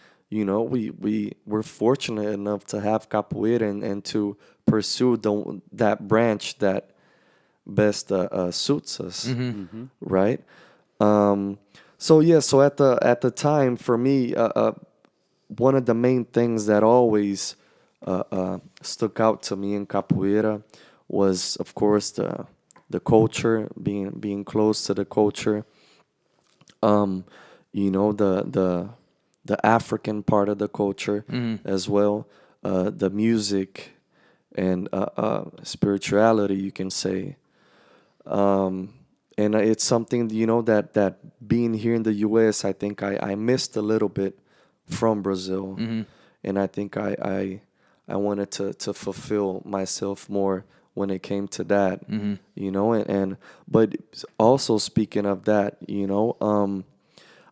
we're fortunate enough to have capoeira and to pursue that branch that best suits us, right? So at the time, for me, one of the main things that always stuck out to me in capoeira was, of course, the culture, being close to the culture. The African part of the culture as well, the music and spirituality, you can say. And it's something, that being here in the U.S., I think I missed a little bit from Brazil. And I think I wanted to fulfill myself more when it came to that, but also speaking of that,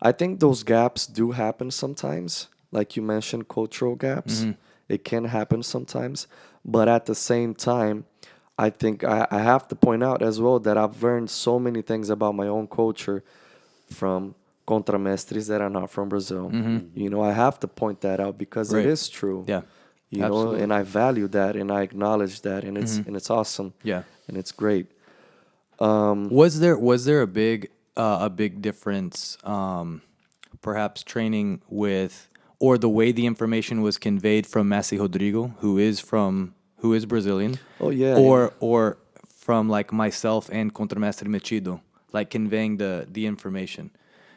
I think those gaps do happen sometimes. Like you mentioned, cultural gaps. It can happen sometimes. But at the same time, I think I have to point out as well that I've learned so many things about my own culture from Contra Mestres that are not from Brazil. I have to point that out because Right. it is true. Yeah. Absolutely. And I value that and I acknowledge that, and it's awesome. Yeah. And it's great. Was there a big difference, perhaps training with, or the way the information was conveyed from Messi Rodrigo, who is Brazilian? Oh, yeah. Or from like myself and Contra Mestre Metido, like conveying the information.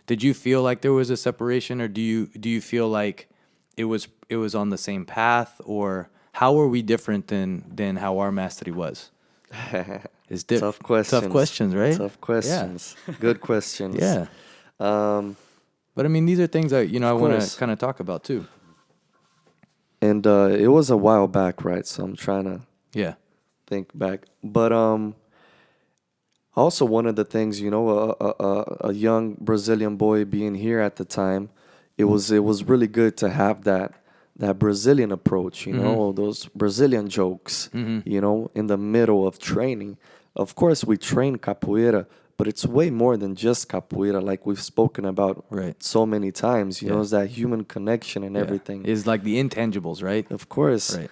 Did you feel like there was a separation, or do you feel like it was on the same path, or how were we different than how our mastery was? It's Tough questions. Tough questions, right? Tough questions. Good questions. Yeah. Um, But I mean, these are things that I want course. to kind of talk about too. and it was a while back, right? So I'm trying to Yeah. think back. But also one of the things, a young Brazilian boy being here at the time, it was really good to have that Brazilian approach, those Brazilian jokes, in the middle of training. Of course, we train capoeira, but it's way more than just capoeira, like we've spoken about Right. so many times. Yeah. It's that human connection and Yeah. everything. Is like the intangibles, right? Of course. Right.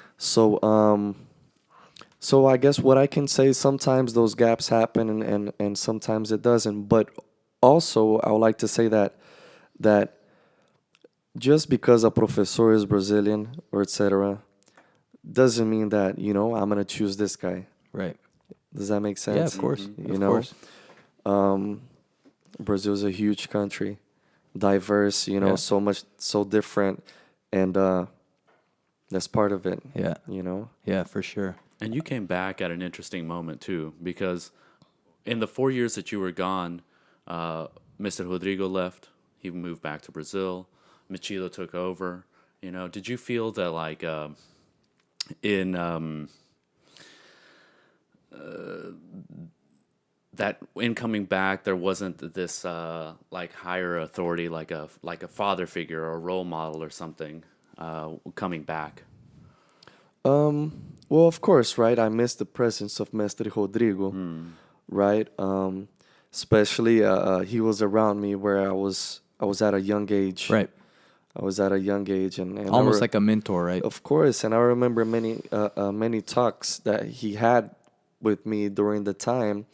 So I guess what I can say is sometimes those gaps happen and sometimes it doesn't. But also I would like to say that just because a professor is Brazilian or etc. doesn't mean that, I'm gonna choose this guy. Right. Does that make sense? Yeah, of course. You Of know? course. Brazil is a huge country, diverse, Yeah. so different, and that's part of it. Yeah. Yeah, for sure. And you came back at an interesting moment too, because in the 4 years that you were gone, Mr. Rodrigo left. He moved back to Brazil. Michilo took over. Did you feel that like that in coming back there wasn't this like higher authority, like a father figure or a role model or something coming back? Well, of course, right? I miss the presence of Mestre Rodrigo, right? Especially he was around me where I was at a young age. Right. I was at a young age, and Almost like a mentor, right? of course, and I remember many talks that he had with me during the time,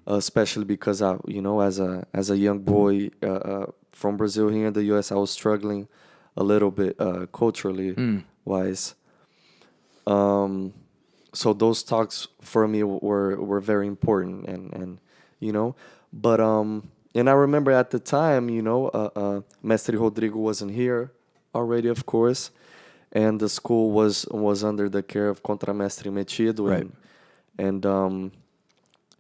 especially because as a young boy from Brazil here in the U.S., I was struggling a little bit culturally wise. So those talks for me were very important, and but and I remember at the time, Mestre Rodrigo wasn't here already, of course, and the school was under the care of Contra Mestre Metido, Right. and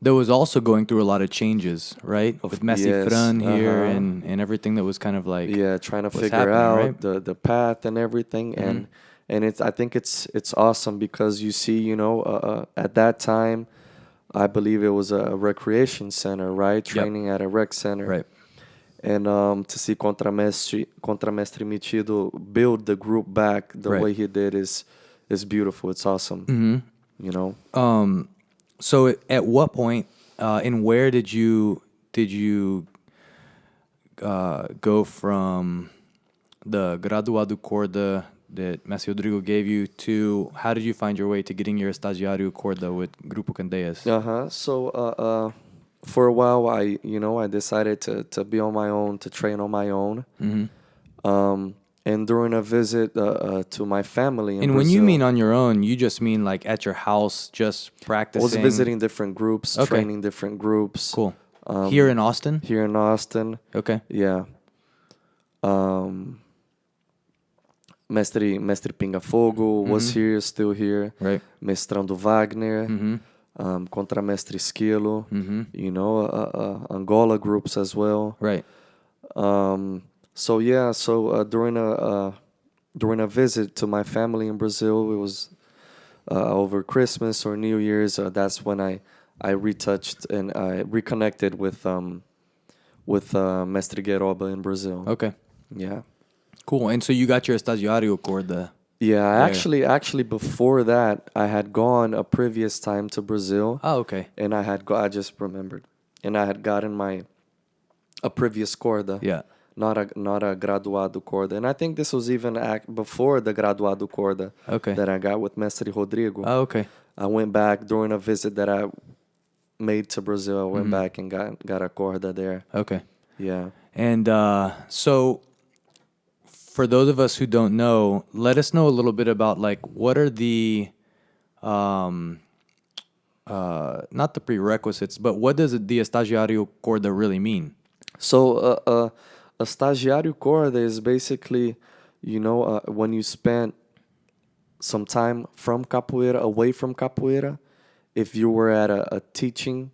That was also going through a lot of changes, right? With Messi yes, Fran here uh-huh. and everything that was kind of like trying to what's figure happening, out right? the path and everything, and I think it's awesome because you see, at that time, I believe it was a recreation center, right? Training at a rec center. Right. And to see Contra Mestre Metido build the group back the Right. way he did is beautiful. It's awesome. So at what point and where did you go from the graduado corda that Messi Rodrigo gave you to how did you find your way to getting your estagiario corda with Grupo Candeias? So for a while, I decided to be on my own, to train on my own. And during a visit to my family in And Brazil, when you mean on your own, you just mean like at your house, just I practicing. was visiting different groups, Okay. training different groups. Cool. Here in Austin? Here in Austin. Okay. Yeah. Mestre Pinga Fogo was here, still here. Right. Mestrando Wagner. Contra Mestre Esquilo. Angola groups as well. Right. So during a visit to my family in Brazil, it was over Christmas or New Year's. That's when I retouched and I reconnected with Mestre Gueroba in Brazil. Okay. Yeah. Cool. And so you got your estagiario corda. Yeah, There. actually before that, I had gone a previous time to Brazil. Oh, okay. And I just remembered. And I had gotten a previous corda. Yeah. Not a graduado corda. And I think this was even before the graduado corda Okay. that I got with Mestre Rodrigo. Oh, okay. I went back during a visit that I made to Brazil. I went back and got a corda there. Okay. Yeah. And so for those of us who don't know, let us know a little bit about like what are the not the prerequisites, but what does the estagiario corda really mean? So a estagiário corda is basically when you spent some time from capoeira, away from capoeira, if you were at a teaching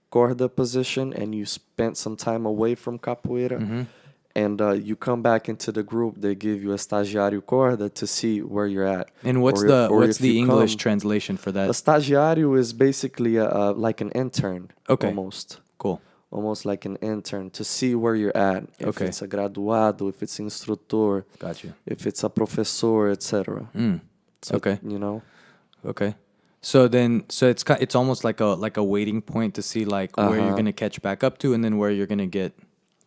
corda position and you spent some time away from capoeira, and you come back into the group, they give you a estagiario corda to see where you're at. And what's the English translation for that? A estagiario is basically like an intern, almost. Cool. Almost like an intern to see where you're at. If it's a graduado, if it's instructor, Gotcha. if it's a professor, etc. So, Okay. Okay. So it's almost like a waiting point to see like where you're gonna catch back up to, and then where you're gonna get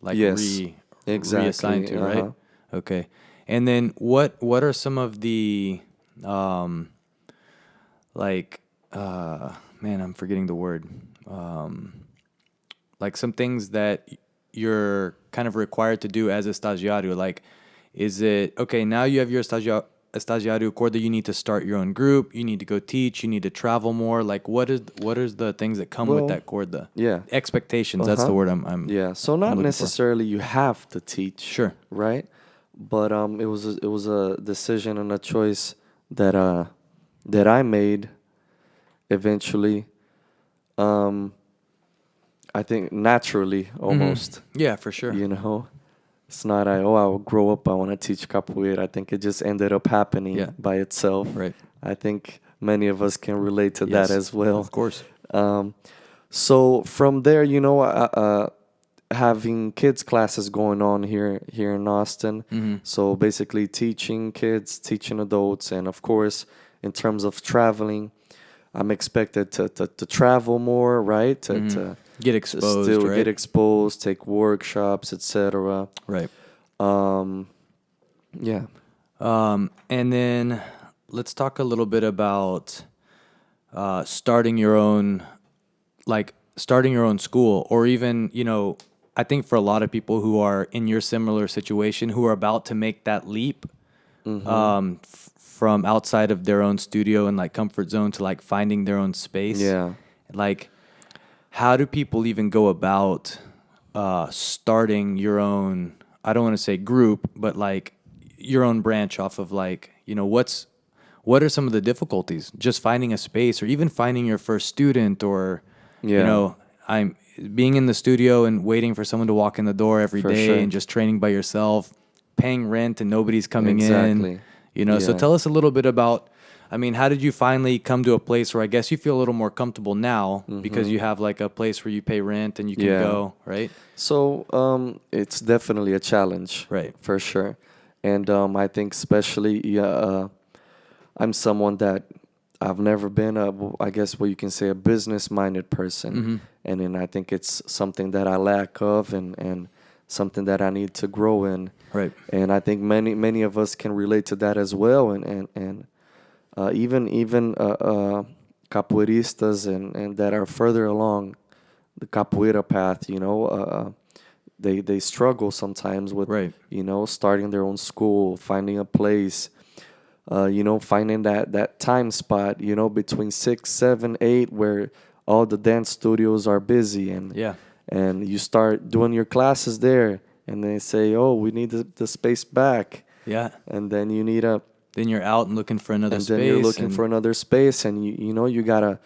like reassigned to, right? Okay. And then what are some of the man, I'm forgetting the word. Like some things that you're kind of required to do as a estagiario. Like, is it okay? Now you have your estagiario corda. You need to start your own group. You need to go teach. You need to travel more. Like, what is the things that come with that corda? Yeah, expectations. That's the word I'm. Yeah. So not necessarily you have to teach. Sure. Right. But it was a decision and a choice that I made eventually. I think naturally almost. Yeah, for sure. It's not I'll grow up, I want to teach capoeira. I think it just ended up happening by itself. Right. I think many of us can relate to that as well. Of course. So from there, having kids classes going on here in Austin. So basically teaching kids, teaching adults, and of course, in terms of traveling, I'm expected to travel more, right? To get exposed, right? Get exposed, take workshops, etc. Right. Yeah. And then let's talk a little bit about starting your own school, or even, I think for a lot of people who are in your similar situation, who are about to make that leap from outside of their own studio and like comfort zone to like finding their own space. Yeah. Like, how do people even go about starting your own, I don't want to say group, but like your own branch off of like, what are some of the difficulties? Just finding a space, or even finding your first student, or, I'm being in the studio and waiting for someone to walk in the door every day and just training by yourself, paying rent and nobody's coming in. So tell us a little bit about, how did you finally come to a place where I guess you feel a little more comfortable now because you have like a place where you pay rent and you can go, right? So it's definitely a challenge, right? For sure. And I think especially I'm someone that I've never been I guess what you can say, a business-minded person. And then I think it's something that I lack of and something that I need to grow in. Right. And I think many of us can relate to that as well. And even capoeiristas and that are further along the capoeira path, they struggle sometimes with, starting their own school, finding a place, finding that time spot, between 6, 7, 8, where all the dance studios are busy, and you start doing your classes there, and they say, oh, we need the space back. Yeah. And then you need then you're out and looking for another space. And then you're looking for another space, and you gotta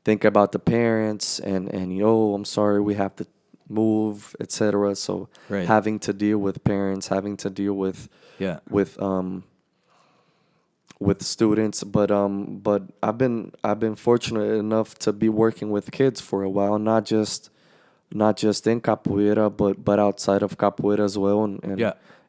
think about the parents, and I'm sorry, we have to move, etc. So having to deal with parents, having to deal with students, but I've been fortunate enough to be working with kids for a while, not just in capoeira, but outside of capoeira as well,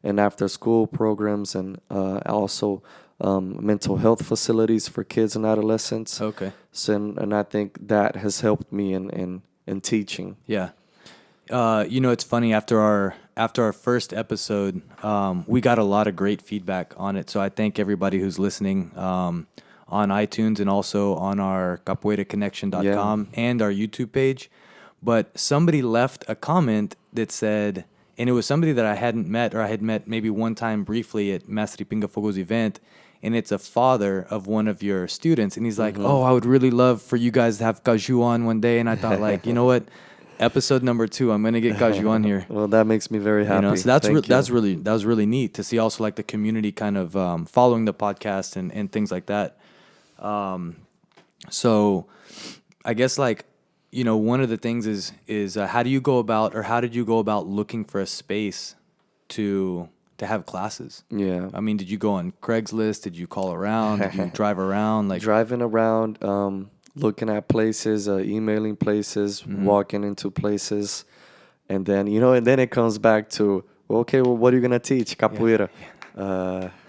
and after school programs, and also mental health facilities for kids and adolescents. Okay. So, and I think that has helped me in teaching. Yeah. It's funny, after our first episode, we got a lot of great feedback on it. So I thank everybody who's listening on iTunes and also on our capoeiraconnection.com and our YouTube page. But somebody left a comment that said, and it was somebody that I hadn't met, or I had met maybe one time briefly at Mestre Pinga Fogo's event, and it's a father of one of your students. And he's like, oh, I would really love for you guys to have Caju on one day. And I thought, like, you know what? episode number 2. I'm gonna get Caju on here. Well, that makes me very happy. You know, so that's Thank you. that was really neat to see also like the community kind of following the podcast and things like that. So I guess like, you know, one of the things is how do you go about, or how did you go about looking for a space to have classes? Yeah. I mean, did you go on Craigslist? Did you call around? Did you drive around? Like Driving around, looking at places, emailing places, walking into places, and then and then it comes back to, okay, well, what are you gonna teach? Capoeira.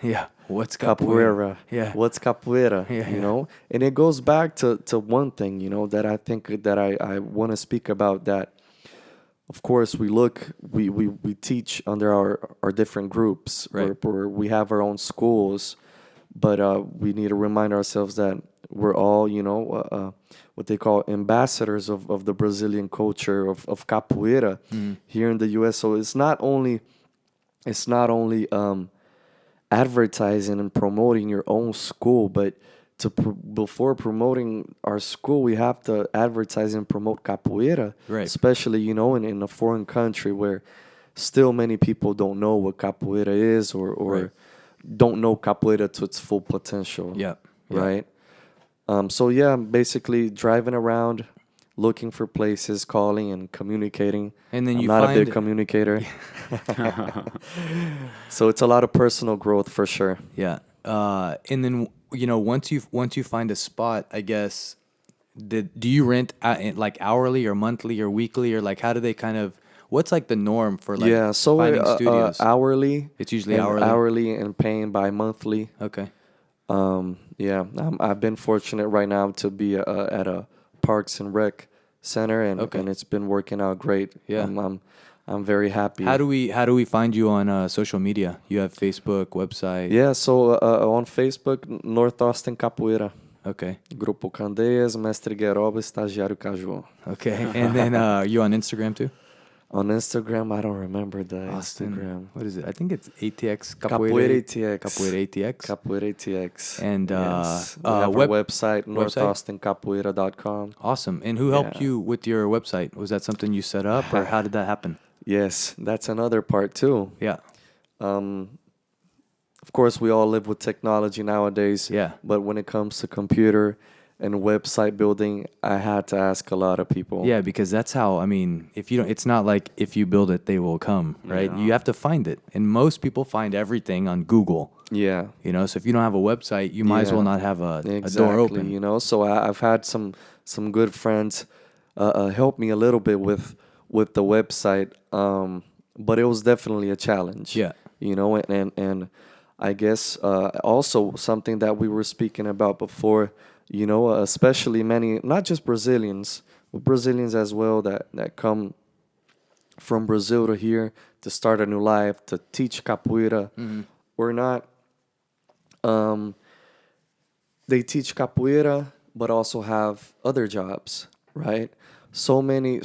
yeah, what's Capoeira. Yeah. What's capoeira? Yeah, you yeah. know, and it goes back to one thing, that I think that I want to speak about. That, of course, we teach under our different groups, Right. where we have our own schools, but we need to remind ourselves that we're all, what they call ambassadors of the Brazilian culture of capoeira here in the U.S. So it's not only advertising and promoting your own school, but before promoting our school, we have to advertise and promote capoeira, Right. especially in a foreign country where still many people don't know what capoeira is, or Right. don't know capoeira to its full potential. Yeah. Yeah. Right. So yeah, basically driving around, looking for places, calling and communicating. And then I'm you not a find big communicator. So it's a lot of personal growth for sure. Yeah. And then once you find a spot, I guess, do you rent like hourly or monthly or weekly, or like how do they kind of, what's like the norm for like Yeah, so finding studios? hourly. It's usually and hourly? hourly and paying by monthly. Okay. Yeah, I've been fortunate right now to be at a Parks and Rec center, and Okay. and it's been working out great. Yeah. I'm very happy. How do we find you on social media? You have Facebook, website? Yeah, so on Facebook, North Austin Capoeira, Okay. Grupo Candeias, Mestre Gueroba, Estagiario Caju. Okay. And then you on Instagram too? On Instagram, I don't remember the Austin. Instagram. What is it? I think it's ATX Capoeira ATX. Capoeira ATX. Capoeira ATX. And yes. We have our website, northaustincapoeira.com. Awesome. And who helped you with your website? Was that something you set up, or how did that happen? Yes, that's another part too. Yeah. Of course, we all live with technology nowadays. Yeah. But when it comes to computer and website building, I had to ask a lot of people. Yeah, because that's how, I mean, if you don't, it's not like if you build it, they will come, right? Yeah. You have to find it. And most people find everything on Google. Yeah. So if you don't have a website, you might as well not have a door open. So I've had some good friends help me a little bit with the website, but it was definitely a challenge. Yeah. And I guess also something that we were speaking about before, especially many, not just Brazilians, but Brazilians as well that come from Brazil to here to start a new life, to teach capoeira, or not. They teach capoeira, but also have other jobs, right? So many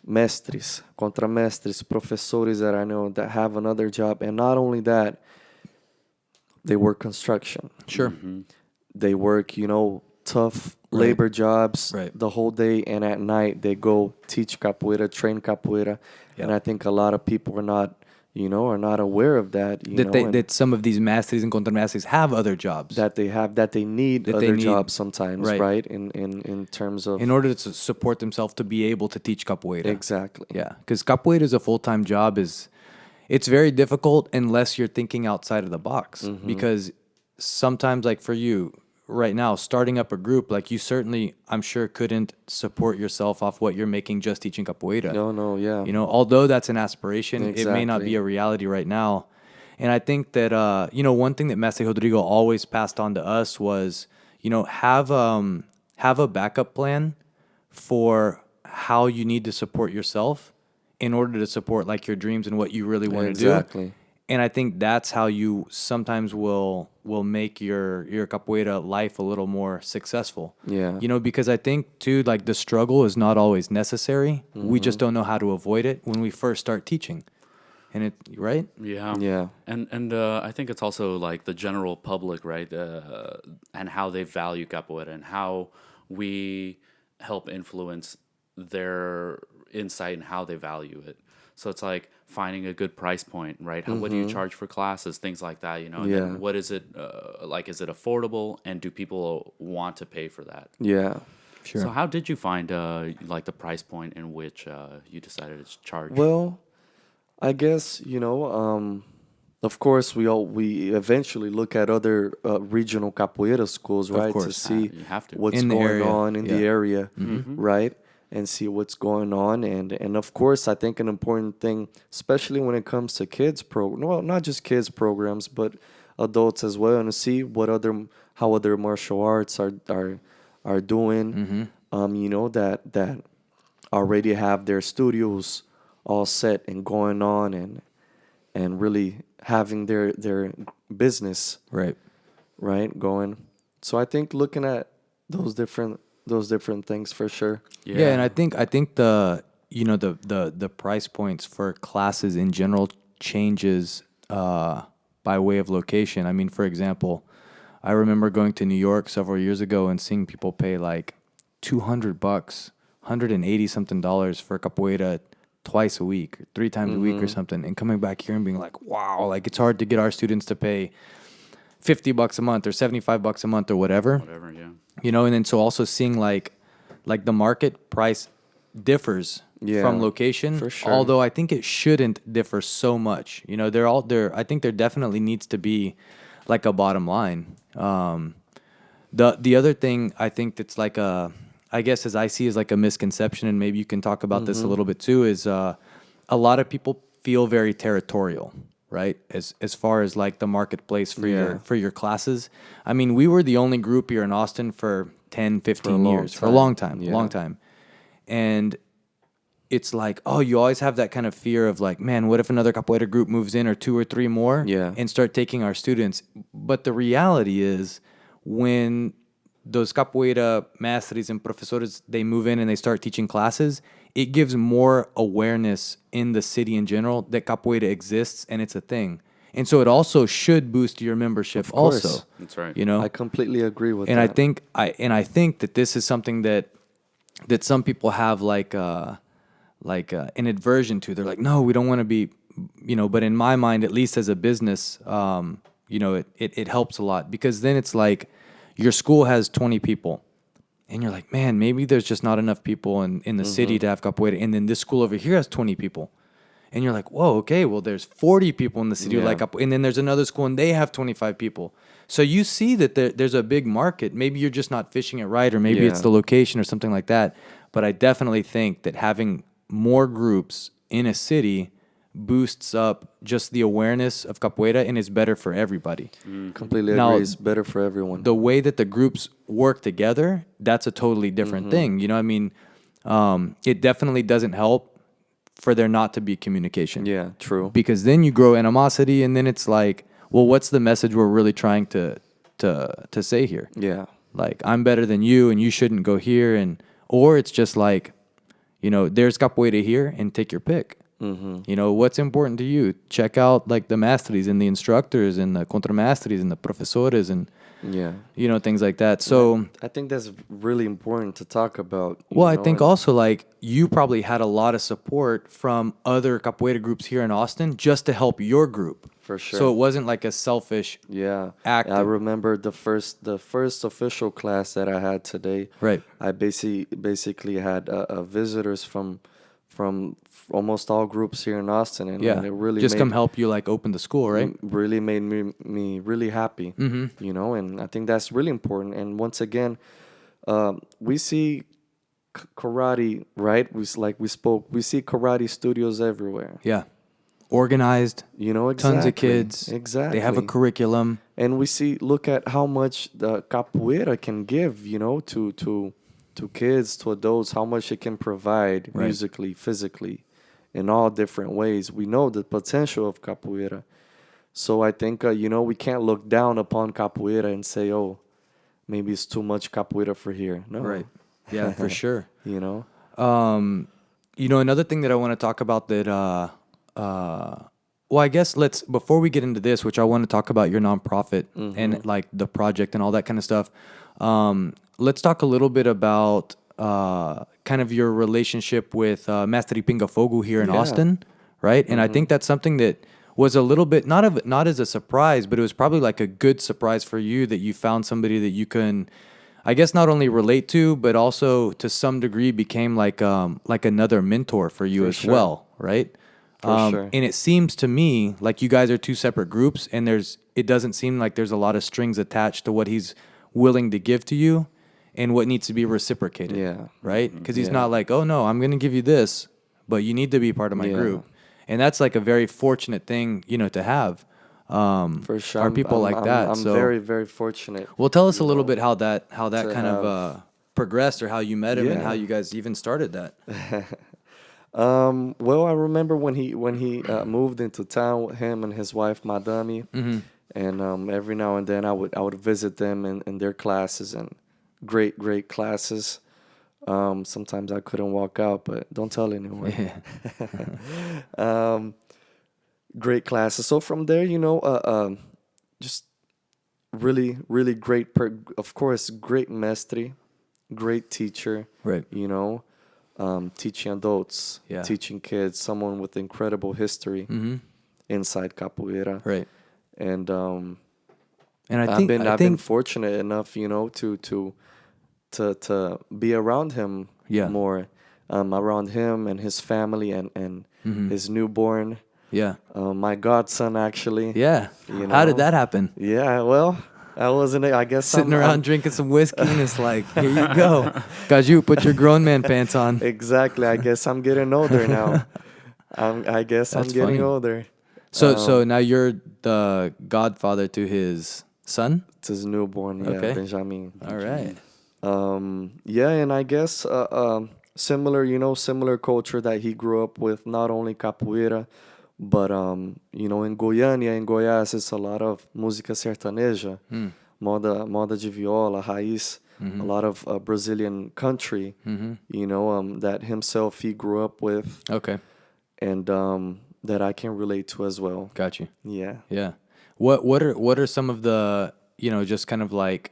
mestres, contra mestres, professores that I know that have another job, and not only that, they work construction. Sure. They work, tough labor jobs Right. the whole day, and at night they go teach capoeira, train capoeira, and I think a lot of people are not aware of that. That some of these mestres and contra mestres have other jobs. That they need other jobs sometimes, right? In terms of, in order to support themselves to be able to teach capoeira. Exactly. Yeah, because capoeira is a full-time job. It's very difficult unless you're thinking outside of the box. Because sometimes, like for you right now, starting up a group, like you certainly, I'm sure, couldn't support yourself off what you're making just teaching capoeira. No, yeah. Although that's an aspiration, it may not Exactly. be a reality right now. And I think that, one thing that Mestre Rodrigo always passed on to us was, have a backup plan for how you need to support yourself in order to support like your dreams and what you really want to do. Exactly. And I think that's how you sometimes will make your capoeira life a little more successful. Yeah. Because I think too, like the struggle is not always necessary. We just don't know how to avoid it when we first start teaching. And right? Yeah. Yeah. And I think it's also like the general public, right? And how they value capoeira and how we help influence their insight and how they value it. So it's like finding a good price point, right? What do you charge for classes, things like that, you know? And Yeah. then what is it like? Is it affordable, and do people want to pay for that? Yeah. Sure. So how did you find like the price point in which you decided to charge? Well, I guess, of course, we eventually look at other regional capoeira schools, right, to course. see You have to. what's In the going area, on in the yeah. area, right, and see what's going on, and of course, I think an important thing, especially when it comes to well, not just kids programs, but adults as well, and to see how other martial arts are doing, that already have their studios all set and going on, and really having their business Right. going. So I think looking at those different things for sure. Yeah, and I think the price points for classes in general changes by way of location. I mean, for example, I remember going to New York several years ago and seeing people pay like $200, $180 something dollars for capoeira twice a week, or 3 times a week or something, and coming back here and being like, wow, like it's hard to get our students to pay $50 a month or $75 a month or whatever. Whatever, yeah. And then so also seeing like the market price differs Yeah, from location, for sure. although I think it shouldn't differ so much. I think there definitely needs to be like a bottom line. The other thing I think that's like I guess as I see is like a misconception, and maybe you can talk about this a little bit too, is a lot of people feel very territorial, right? As far as like the marketplace for your classes. I mean, we were the only group here in Austin for 10, 15 years, for a long time, yeah. long time. And it's like, oh, you always have that kind of fear of like, man, what if another capoeira group moves in, or 2 or 3 more, Yeah. and start taking our students? But the reality is, when those capoeira mestres and professores, they move in and they start teaching classes, it gives more awareness in the city in general that capoeira exists and it's a thing. And so it also should boost your membership Of course. also. That's right. I completely agree with And that. I think that this is something that some people have like an aversion to. They're like, no, we don't want to be, but in my mind, at least as a business, it helps a lot, because then it's like your school has 20 people and you're like, man, maybe there's just not enough people in the city to have capoeira. And then this school over here has 20 people. And you're like, whoa, okay, well, there's 40 people in the city who like capoeira. And then there's another school and they have 25 people. So you see that there's a big market. Maybe you're just not fishing it right, or maybe it's the location or something like that. But I definitely think that having more groups in a city boosts up just the awareness of capoeira, and is better for everybody. Completely Now, agree. It's better for everyone. The way that the groups work together, that's a totally different thing. I mean, it definitely doesn't help for there not to be communication. Yeah, true. Because then you grow animosity, and then it's like, well, what's the message we're really trying to say here? Yeah. Like, I'm better than you, and you shouldn't go here, or it's just like, there's capoeira here, and take your pick. What's important to you? Check out like the mestres and the instructors and the Contra Mestres and the professores and things like that. So I think that's really important to talk about. I think also like you probably had a lot of support from other capoeira groups here in Austin just to help your group. For sure. So it wasn't like a selfish act. I remember the first official class that I had today. Right. I basically had visitors from almost all groups here in Austin, and it really just come help you like open the school, right? Really made me really happy. And I think that's really important. And once again, we see karate, right? We see karate studios everywhere. Yeah. Organized, Exactly. tons of kids. Exactly. They have a curriculum. And look at how much the capoeira can give, to kids, to adults, how much it can provide musically, physically, in all different ways. We know the potential of capoeira. So I think, we can't look down upon capoeira and say, oh, maybe it's too much capoeira for here. No. Right. Yeah, for sure. Another thing that I want to talk about that, I guess before we get into this, which I want to talk about your nonprofit and like the project and all that kind of stuff. Let's talk a little bit about kind of your relationship with Mestre Pingafogo here in Yeah. Austin, right? And I think that's something that was a little bit not as a surprise, but it was probably like a good surprise for you that you found somebody that you can, I guess, not only relate to, but also to some degree became like another mentor for you For as sure. well, right? For sure. And it seems to me like you guys are two separate groups, and it doesn't seem like there's a lot of strings attached to what he's willing to give to you and what needs to be reciprocated. Yeah. Right? Because he's Yeah. not like, oh no, I'm going to give you this, but you need to be part of my Yeah. group. And that's like a very fortunate thing, to have. For sure. Are people like that? I'm So, very, very fortunate. well, tell us a you little know, bit how that to kind of have- progressed, or how you met him, and how Yeah. you guys even started that. Well, I remember when he moved into town, him and his wife, Madame, Mm-hmm. and every now and then I would visit them in their classes, and great classes. Sometimes I couldn't walk out, but don't tell anyone. Yeah. Great classes. So from there, just really great. Of course, great mestre, great teacher. Right. Teaching adults, Yeah. teaching kids, someone with incredible history Mm-hmm. inside capoeira. Right. And And I I've think been fortunate enough, to be around him Yeah. more, around him and his family and Mm-hmm. his newborn, Yeah. my godson actually. Yeah. You How did know? that happen? Yeah, well, I wasn't. I guess Sitting I'm- around drinking some whiskey, and it's like, here you go. Caju, put your grown man pants on. Exactly. I guess I'm getting older now. I guess That's I'm getting funny. older. So now you're the godfather to his son? It's his newborn, yeah, Okay. Benjamin. All right. Yeah, and I guess similar culture that he grew up with, not only capoeira, but in Goiânia, in Goiás, it's a lot of música sertaneja, moda de viola, raiz, a lot of Brazilian country, that himself he grew up with, Okay. and that I can relate to as well. Got you. Yeah. Yeah. What are some of the, just kind of like,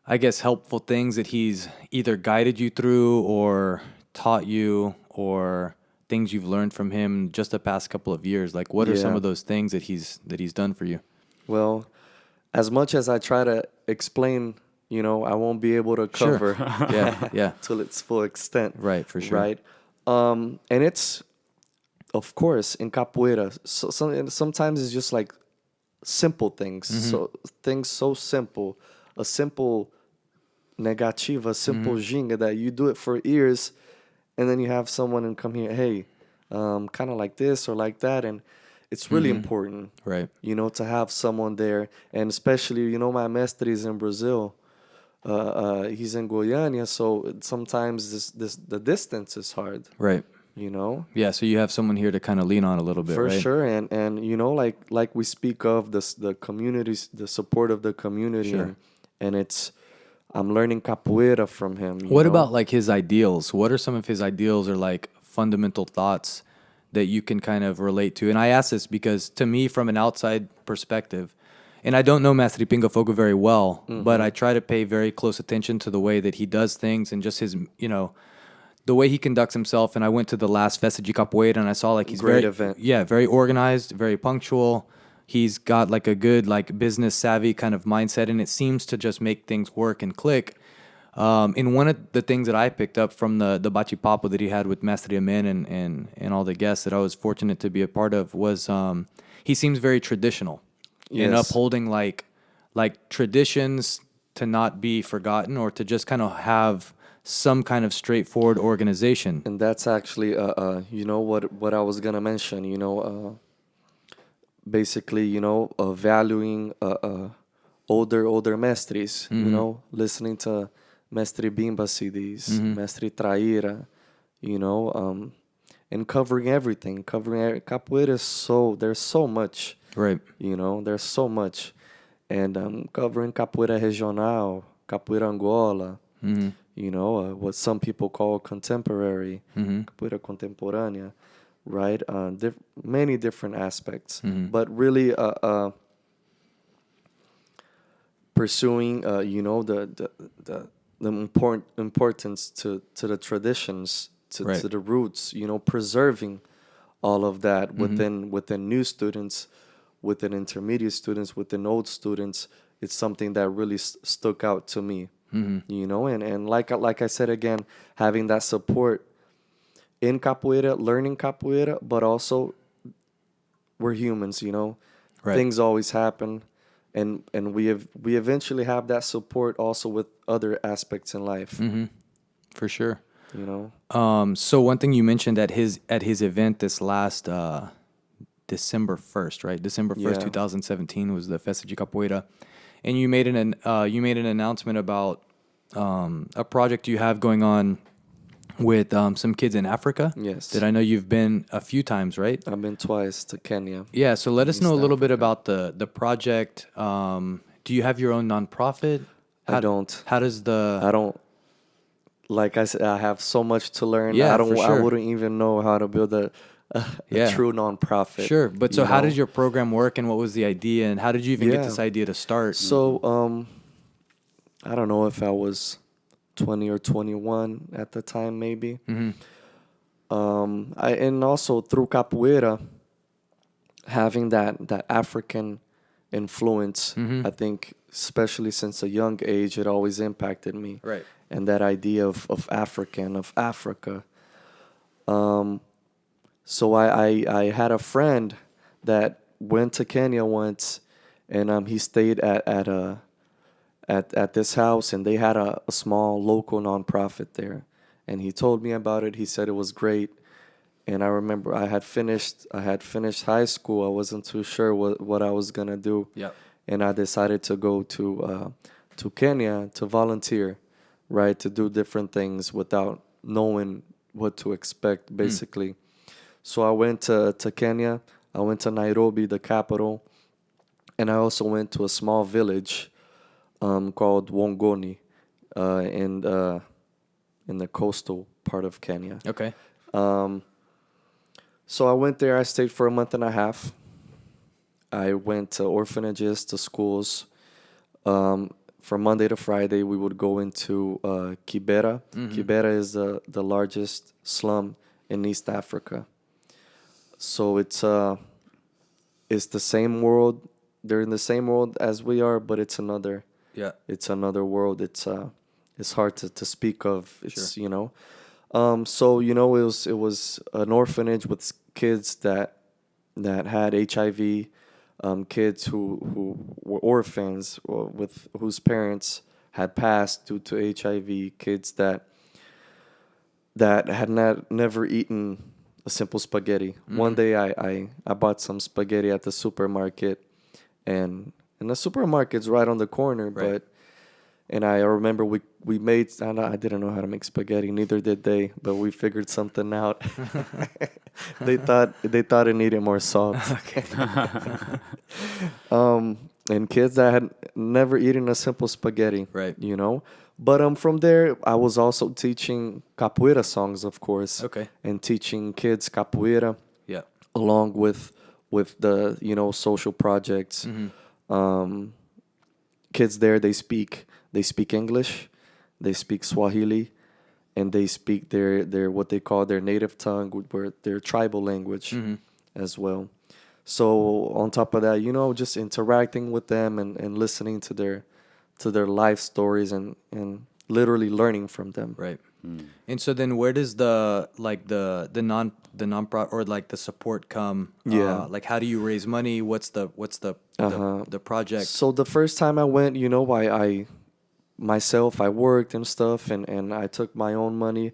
I guess, helpful things that he's either guided you through or taught you, or things you've learned from him just the past couple of years? Like, what are some Yeah. of those things that he's done for you? Well, as much as I try to explain, I won't be able to Sure. cover Yeah. till its full extent. Right, for sure. Right. And it's, of course, in capoeira, sometimes it's just like simple things. Mm-hmm. So things so simple, a simple negativa, a simple Mm-hmm. ginga that you do it for years, and then you have someone and come here, hey, kind of like this or like that, and it's really important, Right. to have someone there, and especially, my mestre is in Brazil. He's in Goiânia, so sometimes the distance is hard, Right. Yeah, so you have someone here to kind of lean on a little bit, for right? sure, and like we speak of the communities, the support of the community, Sure. and it's I'm learning capoeira from him. What about like his ideals? What are some of his ideals or like fundamental thoughts that you can kind of relate to? And I ask this because to me, from an outside perspective, and I don't know Mestre Pingafogo very well, but I try to pay very close attention to the way that he does things and just his, the way he conducts himself. And I went to the last Festa de Capoeira and I saw like he's Great very, event. yeah, very organized, very punctual. He's got like a good like business savvy kind of mindset, and it seems to just make things work and click. And one of the things that I picked up from the Bate-Papo that he had with Mestre Amen and all the guests that I was fortunate to be a part of was he seems very traditional in Yes. upholding like traditions to not be forgotten, or to just kind of have some kind of straightforward organization. And that's actually what I was gonna mention. Basically, valuing older mestres. Listening to Mestre Bimba CDs, Mestre Traíra, and covering everything. Capoeira is there's so much. Right. There's so much, and covering capoeira regional, capoeira Angola. What some people call contemporary, capoeira contemporânea, right? Many different aspects, but really pursuing, the importance to the traditions, Right. to the roots, preserving all of that within new students, within intermediate students, within old students. It's something that really stuck out to me, and like I said again, having that support in capoeira, learning capoeira, but also we're humans, Right. things always happen, and we eventually have that support also with other aspects in life, For sure. you know. So one thing you mentioned at his event this last December 1st, right? December 1st, Yeah. 2017 was the Festa de Capoeira, and you made an announcement about a project you have going on with some kids in Africa. Yes. That I know you've been a few times, right? I've been twice to Kenya. Yeah. So let us know a East little bit Africa. about the project. Do you have your own nonprofit? I don't. How does I don't. Like I said, I have so much to learn. Yeah, I don't. for I sure. wouldn't even know how to build a Yeah. true nonprofit. Sure, but so you how know? did your program work, and what was the idea, and how did you even get Yeah. this idea to start? So I don't know if I was 20 or 21 at the time, maybe. And also through capoeira, having that African influence, I think, especially since a young age, it always impacted me. Right. And that idea of African, of Africa. So I had a friend that went to Kenya once, and he stayed at this house, and they had a small local nonprofit there, and he told me about it. He said it was great, and I remember I had finished high school. I wasn't too sure what I was gonna do. Yep. And I decided to go to Kenya to volunteer, right, to do different things without knowing what to expect, basically. So I went to Kenya. I went to Nairobi, the capital, and I also went to a small village called Wongoni in the coastal part of Kenya. Okay. So I went there. I stayed for a month and a half. I went to orphanages, to schools. From Monday to Friday, we would go into Kibera. Kibera is the largest slum in East Africa. So it's the same world. They're in the same world as we are, but it's another. Yeah. It's another world. It's hard to speak of. It's Sure. So it was an orphanage with kids that had HIV, kids who were orphans with whose parents had passed due to HIV, kids that had never eaten a simple spaghetti. One day I bought some spaghetti at the supermarket, and the supermarket's right on the corner, Right. and I remember we made, I didn't know how to make spaghetti, neither did they, but we figured something out. They thought it needed more salt. And kids that had never eaten a simple spaghetti, Right. But from there, I was also teaching capoeira songs, of course. Okay. And teaching kids capoeira Yeah. along with the social projects. Kids there, they speak English, they speak Swahili, and they speak their what they call their native tongue, their tribal language as well. So on top of that, just interacting with them and listening to their life stories and literally learning from them. Right. And so then where does the non-profit or like the support come? Yeah. Like how do you raise money? What's the project? So the first time I went, I myself, I worked and stuff, and I took my own money.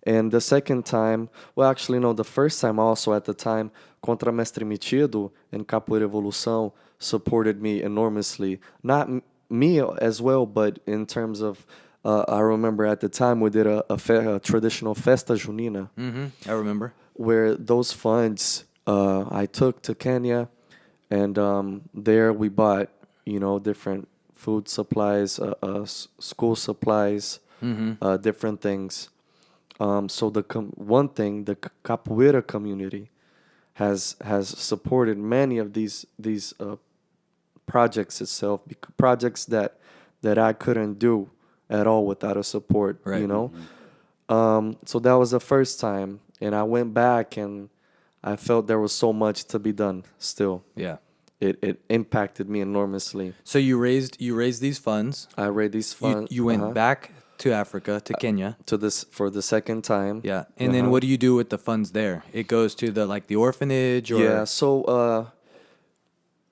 And the second time, well, actually, no, the first time also at the time, Contra Mestre Metido and Capoeira Evolução supported me enormously. Not me as well, but in terms of, I remember at the time we did a traditional Festa Junina, I remember. where those funds I took to Kenya, and there we bought, different food supplies, school supplies, different things. So the capoeira community has supported many of these projects itself, projects that I couldn't do at all without a support, Right. you know? So that was the first time. And I went back and I felt there was so much to be done still. Yeah. It impacted me enormously. So you raised these funds. I raised these You funds. you went back to Africa, to Kenya. to this for the second time. Yeah. And then what do you do with the funds there? It goes to the orphanage, or Yeah. So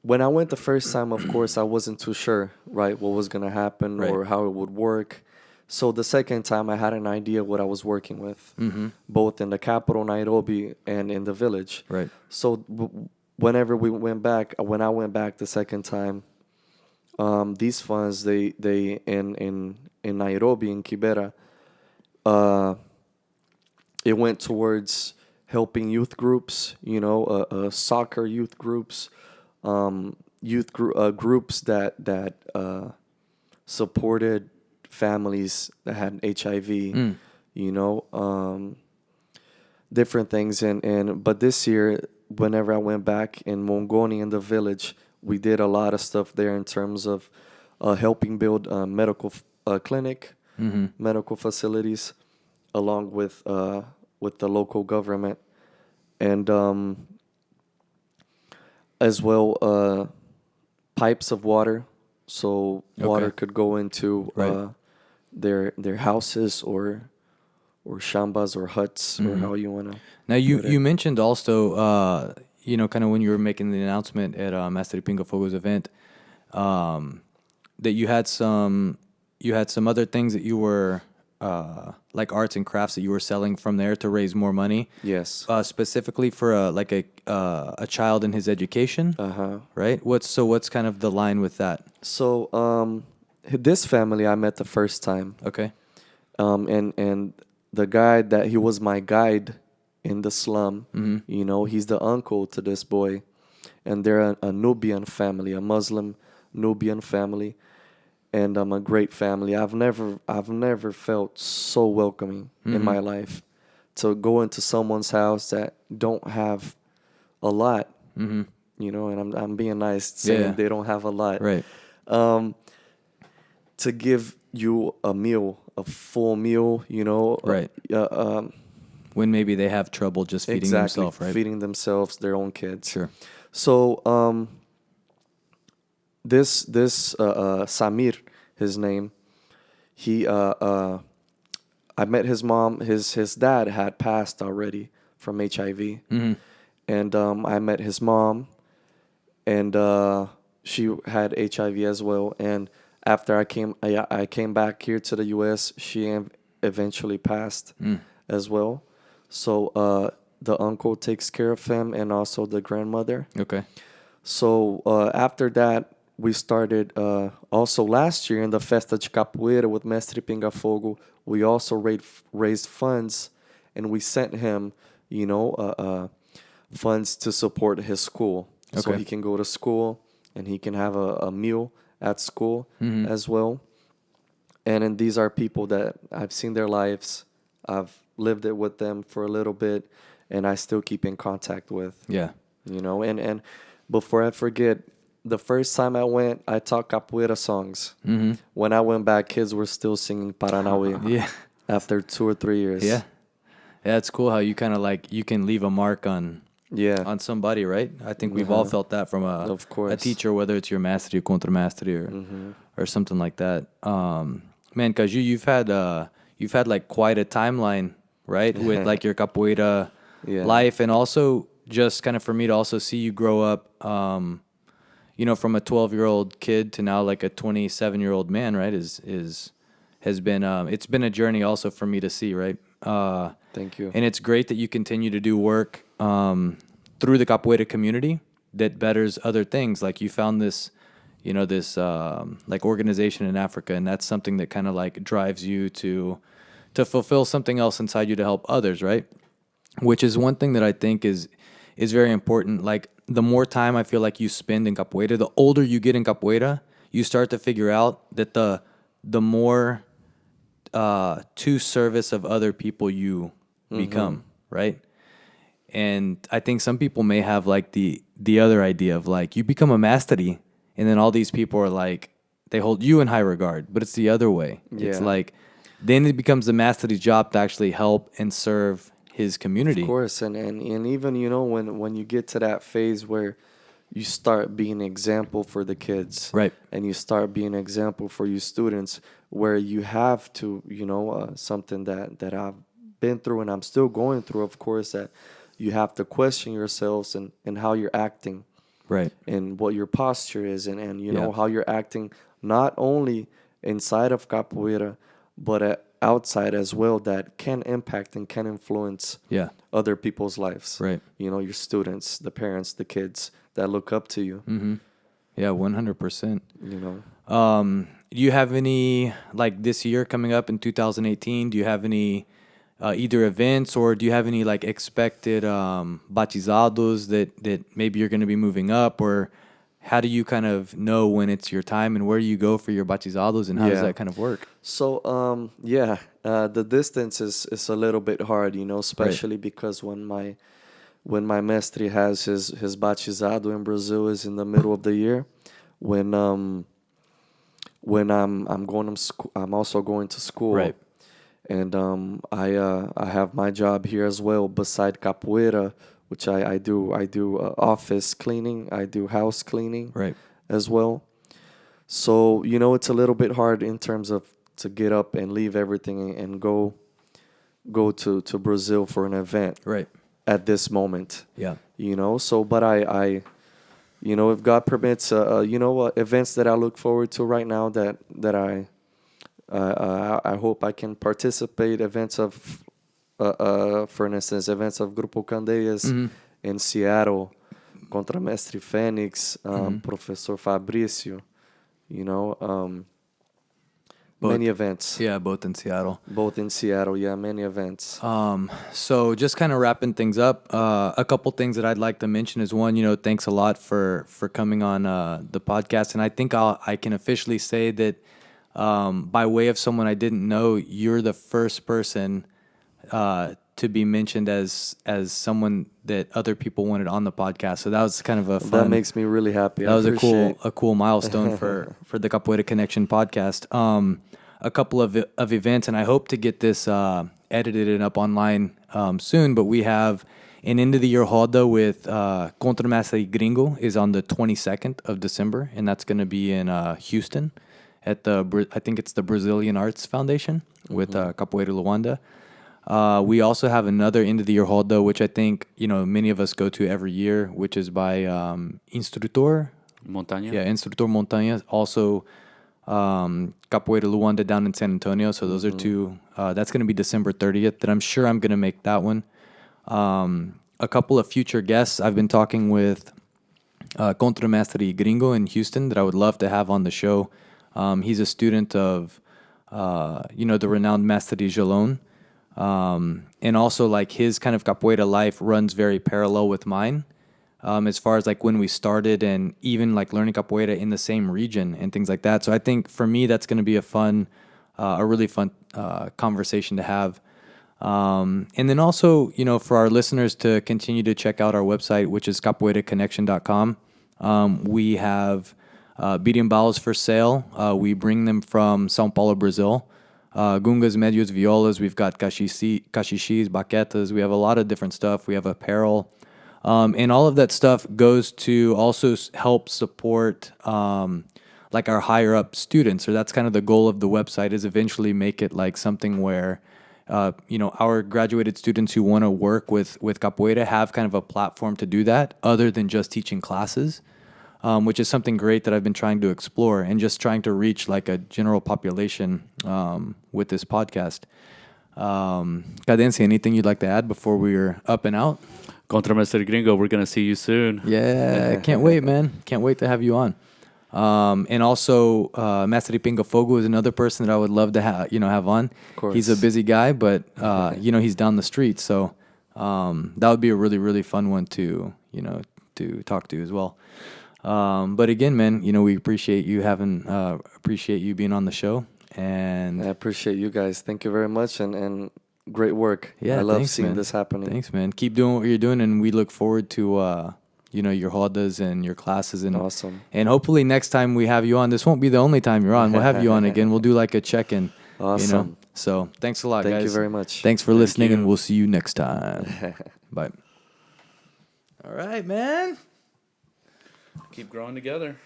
when I went the first time, of course, I wasn't too sure, right, what was gonna happen Right. or how it would work. So the second time, I had an idea what I was working with, both in the capital Nairobi and in the village. Right. So whenever when I went back the second time, these funds they in Nairobi, in Kibera, it went towards helping youth groups, soccer youth groups, groups that supported families that had HIV, different things. But this year, whenever I went back in Mongoni in the village, we did a lot of stuff there in terms of helping build a medical clinic, medical facilities, along with the local government, and as well pipes of water, so water could go into their houses or shambas or huts or how you want to. Now you mentioned also, kind of when you were making the announcement at Master Pinga Fogo's event, that you had some other things that you were like arts and crafts that you were selling from there to raise more money. Yes. Specifically for a child in his education. Right. What's kind of the line with that? So this family I met the first time. Okay. And the guy that he was my guide in the slum, he's the uncle to this boy, and they're a Nubian family, a Muslim Nubian family, and a great family. I've never felt so welcoming in my life to go into someone's house that don't have a lot, and I'm being nice saying they don't have a lot, Right. To give you a full meal, Right. When maybe they have trouble just feeding themselves, right? Feeding themselves, their own kids. Sure. So this Samir, his name, he I met his mom. His dad had passed already from HIV, and I met his mom, and she had HIV as well. And after I came back here to the U.S., she eventually passed as well. So the uncle takes care of him, and also the grandmother. Okay. So after that, we started also last year in the Festa de Capoeira with Mestre Pinga Fogo. We also raised funds, and we sent him, funds to support his school. So he can go to school and he can have a meal at school as well. And these are people that I've seen their lives. I've lived it with them for a little bit, and I still keep in contact with. Yeah. And before I forget, the first time I went, I taught capoeira songs. When I went back, kids were still singing Paranauê. Yeah. After 2 or 3 years. Yeah. Yeah, it's cool how you kind of you can leave a mark on somebody, right? I think we've all felt that from a teacher, whether it's your mastery or Contra Mestres or something like that. Man, Caju, you've had like quite a timeline, right? With like your capoeira life, and also just kind of for me to also see you grow up, from a 12-year-old kid to now like a 27-year-old man, right? Has been it's been a journey also for me to see, right? Thank you. And it's great that you continue to do work through the capoeira community that betters other things. Like you found this, like organization in Africa, and that's something that kind of like drives you to fulfill something else inside you to help others, right? Which is one thing that I think is very important. Like the more time I feel like you spend in capoeira, the older you get in capoeira, you start to figure out that the more to service of other people you become, right? And I think some people may have like the other idea of like you become a mastery, and then all these people are like they hold you in high regard, but it's the other way. It's Yeah. like then it becomes the master's job to actually help and serve his community. Of course, and even when you get to that phase where you start being an example for the kids, Right. and you start being an example for your students, where you have to, something that I've been through and I'm still going through, of course, that you have to question yourselves and how you're acting Right. and what your posture is, and Yeah. how you're acting not only inside of capoeira but outside as well, that can impact and can influence Yeah. other people's lives. Right. Your students, the parents, the kids that look up to you. Mm-hmm. Yeah, 100%. You know Do you have any, like this year coming up in 2018, do you have any either events, or do you have any like expected batizados that maybe you're going to be moving up, or how do you kind of know when it's your time, and where do you go for your batizados, and how does Yeah. that kind of work? So the distance is a little bit hard, especially because when my mestre has his batizado in Brazil is in the middle of the year, when I'm also going to school. Right. And I have my job here as well beside capoeira, which I do office cleaning, I do house cleaning Right. as well. So it's a little bit hard in terms of to get up and leave everything and go to Brazil for an event Right. at this moment. Yeah. So but I if God permits, events that I look forward to right now that I hope I can participate, events of for instance, events of Grupo Candeias in Seattle, Contra Mestre Fênix, Professor Fabrício, many events. Yeah, both in Seattle. Both in Seattle, yeah, many events. So just kind of wrapping things up, a couple things that I'd like to mention is one, thanks a lot for coming on the podcast. And I think I can officially say that by way of someone I didn't know, you're the first person to be mentioned as someone that other people wanted on the podcast. So that was kind of a fun. That makes me really happy. That was appreciate. a cool milestone for the Capoeira Connection podcast. A couple of events, and I hope to get this edited and up online soon. But we have an end of the year roda with Contra Mestres Gringo is on the 22nd of December, and that's going to be in Houston at I think it's the Brazilian Arts Foundation with Capoeira Luanda. We also have another end of the year roda, which I think many of us go to every year, which is by Instrutor Montaña. Yeah, Instrutor Montaña. Also, Capoeira Luanda down in San Antonio. So those are two. That's going to be December 30th. That I'm sure I'm going to make that one. A couple of future guests. I've been talking with Contra Mestre Gringo in Houston that I would love to have on the show. He's a student of, the renowned Mestre Jalón. And also, like, his kind of capoeira life runs very parallel with mine. As far as like when we started and even like learning capoeira in the same region and things like that. So I think for me, that's going to be a really fun conversation to have. And then also, for our listeners to continue to check out our website, which is capoeiraconnection.com. We have berimbau's for sale. We bring them from São Paulo, Brazil. Gungas, medios, violas. We've got cachixis, baquetas. We have a lot of different stuff. We have apparel. And all of that stuff goes to also help support like our higher up students. So that's kind of the goal of the website, is eventually make it like something where our graduated students who want to work with capoeira have kind of a platform to do that other than just teaching classes, which is something great that I've been trying to explore and just trying to reach like a general population with this podcast. Cadencia, anything you'd like to add before we're up and out? Contra Mestre Gringo, we're going to see you soon. Yeah, can't wait, man. Can't wait to have you on. And also, Mestre Pinga Fogo is another person that I would love to have on. Of course. He's a busy guy, but he's down the street, so that would be a really, really fun one to talk to as well. But again, man, we appreciate you being on the show, and I appreciate you guys. Thank you very much, and great work. Yeah, I love thanks, seeing man. this happening. Thanks, man. Keep doing what you're doing, and we look forward to your rodas and your classes. And Awesome. And hopefully next time we have you on, this won't be the only time you're on. We'll have you on again. We'll do like a check-in. Awesome. So thanks a lot, Thank guys. you very much. Thanks for listening, you. and we'll see you next time. Bye. All right, man. Keep growing together.